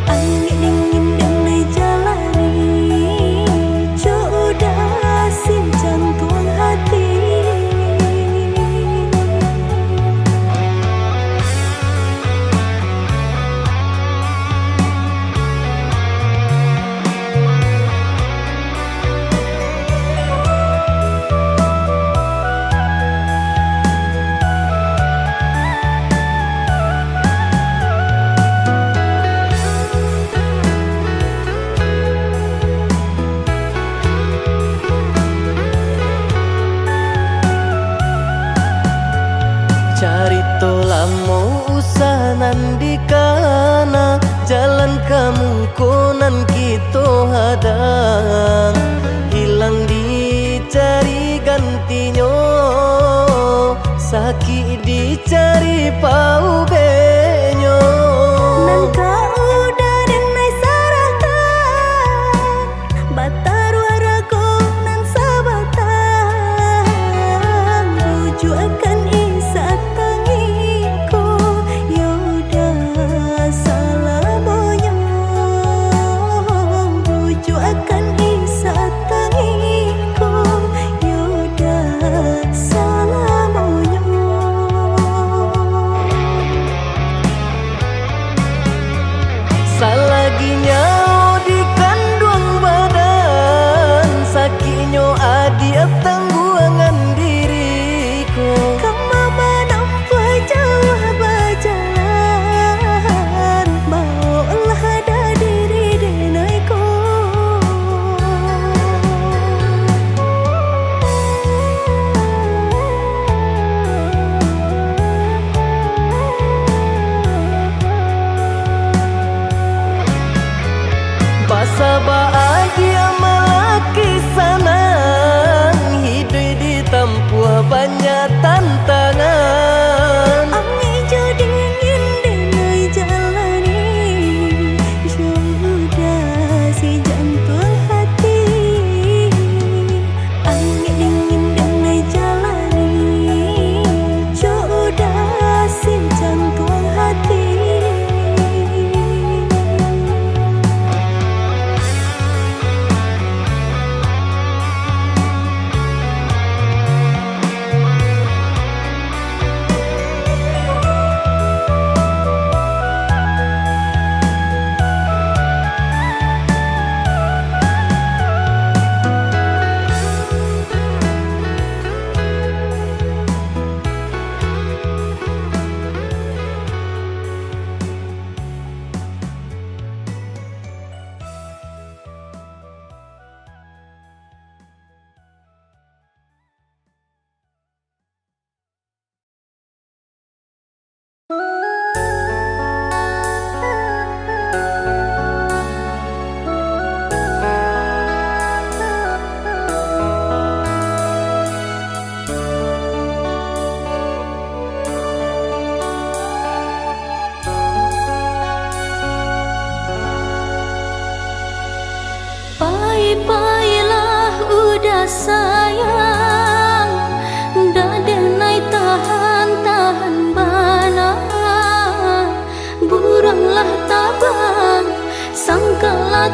Angin dingin denai jalani sudah si jantung hati. Carito lamo usahanan di kana jalan kemungkinan kita hadang hilang dicari gantinya sakit dicari pau benyo. Nangka udah denai saratan batar waraku nan sabatang buju akan isa tangiku yoda salamonyo buju akan isa tangiku yoda salamonyo.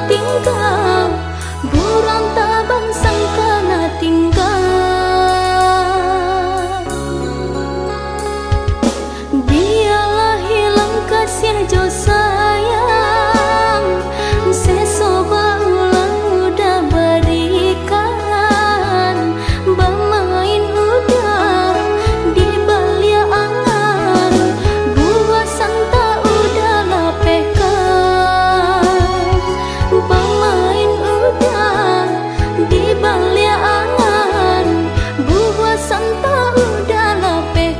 tinggal, burang tabang sangka na tinggal. Biarlah hilang kasih jo sayang, sesoba ulang udah berikan, bermain udah di balia angan, buah santa udah lapehkan, bermain udah di balia angan, buah santa udah lapehkan.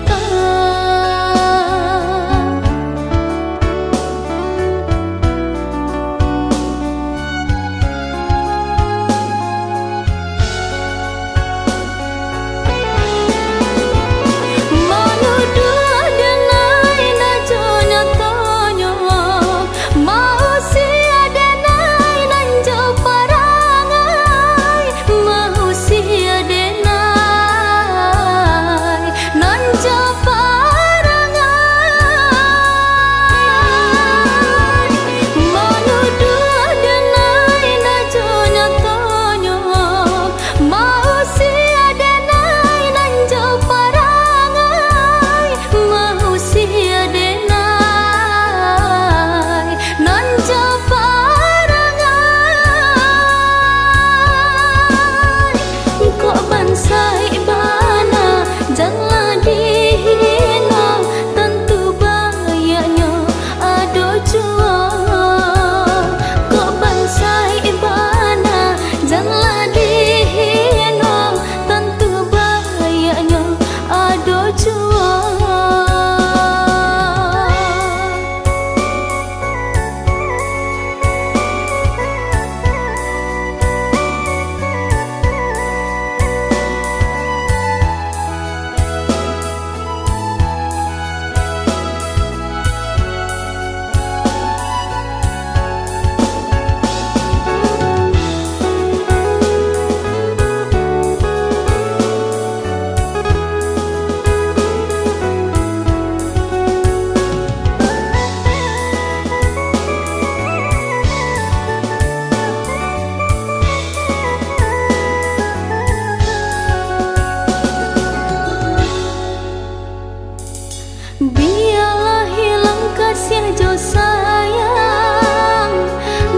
Biarlah hilang kasih jo sayang,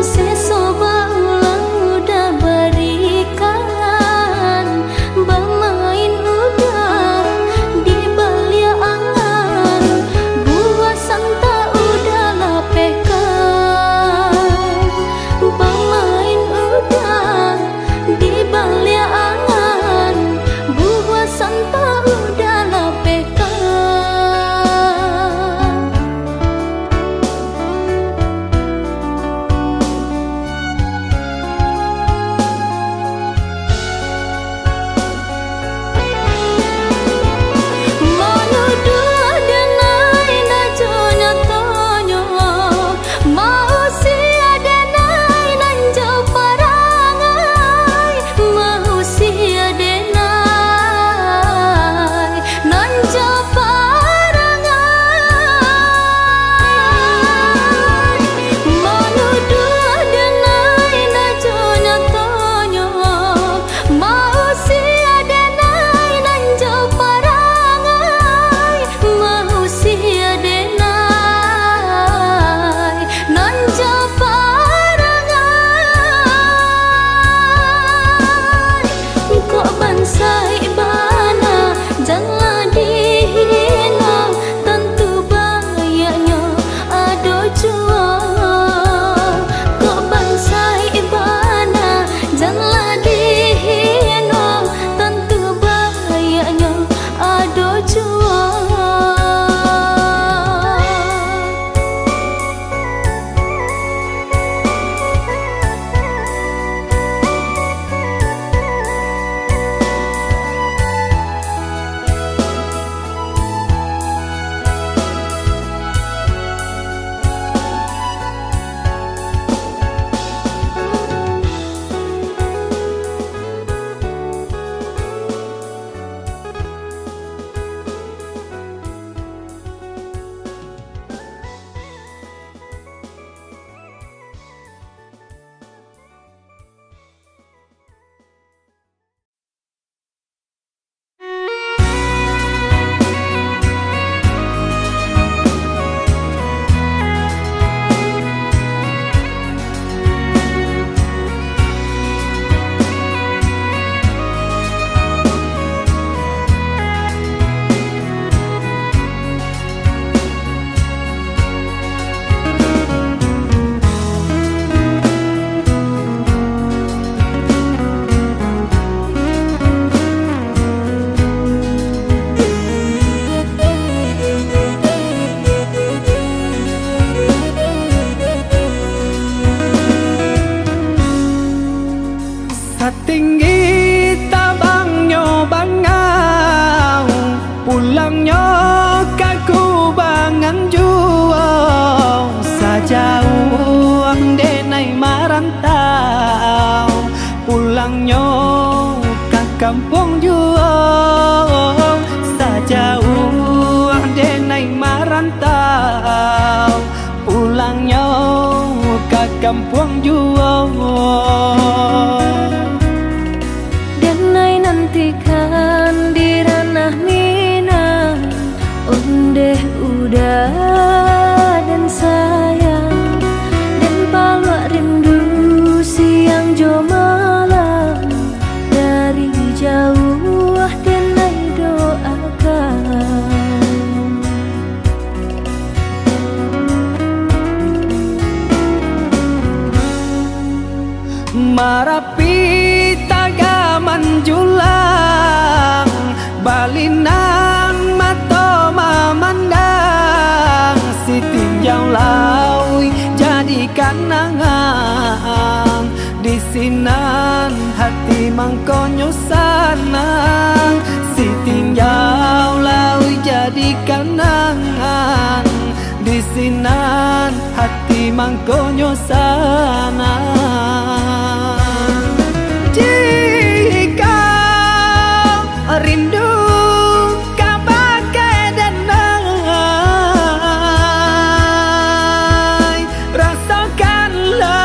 sesoba ulang udah berikan, bermain udah di balia angan, buah santa udah lapehkan, bermain udah di balia angan, buah santa udah lapehkan. pulangnya kaku bangan juang sajauh denai marantau pulangnya ke kampung juang sajauh denai marantau pulangnya ke kampung juang Denai nantikan di ranah Minang Ondeh udah dan sayang Dan palak rindu siang jo malam Dari jauh Denai doakan Marapi tagaman julang Balinan mato mamandang Si tinjau laui jadi kanangan Di sinan hati mangkonyo sanang Si tinjau laui jadi kanangan Di sinan hati mangkonyo sanang Jika rindu kabagai denai rasakanlah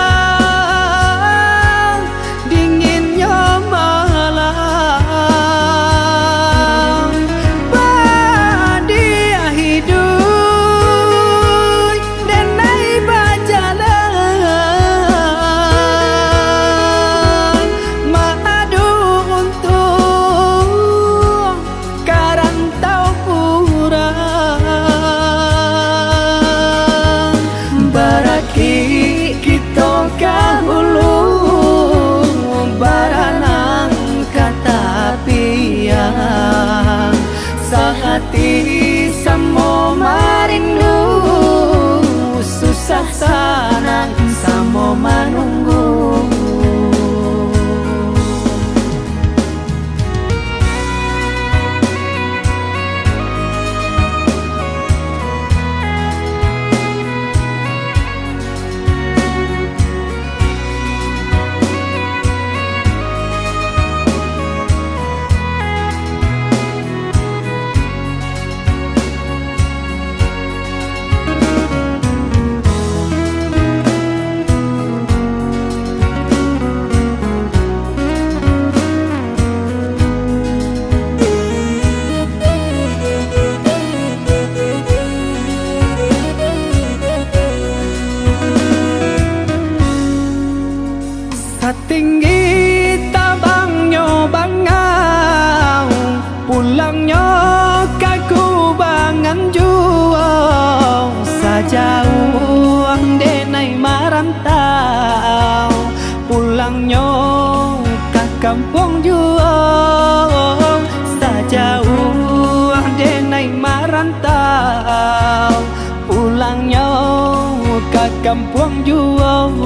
dinginnya malam Badia hidup denai bajalan Madu untuk karantau kurang Baraki kita kahulu Baranang kata piang Sahati samo marindu Susah sanang samo manunggu Satinggi tabangnya bangau Pulangnya kaku bangan juang Sajauh denai marantau Pulangnya ke kampung juang Sajauh denai marantau Pulangnya ke kampung juang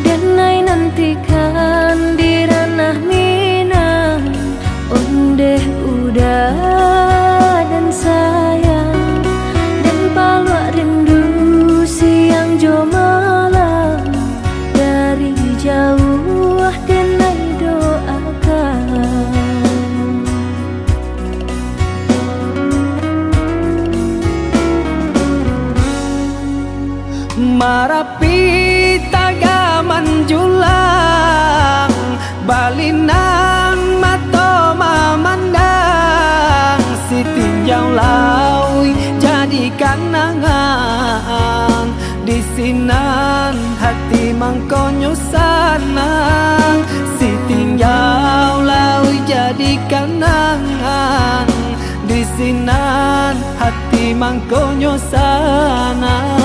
Denai nantikan di ranah Minang Ondeh udah dan sayang Dan palak rindu siang jo malam Dari jauh denai doakan Marapi tagaman julang Balinan mato mamandang Si tinjau laui jadi kanangan Di sinan hati mangkonyo sanang Si tinjau laui jadi kanangan Di sinan hati mangkonyo sanang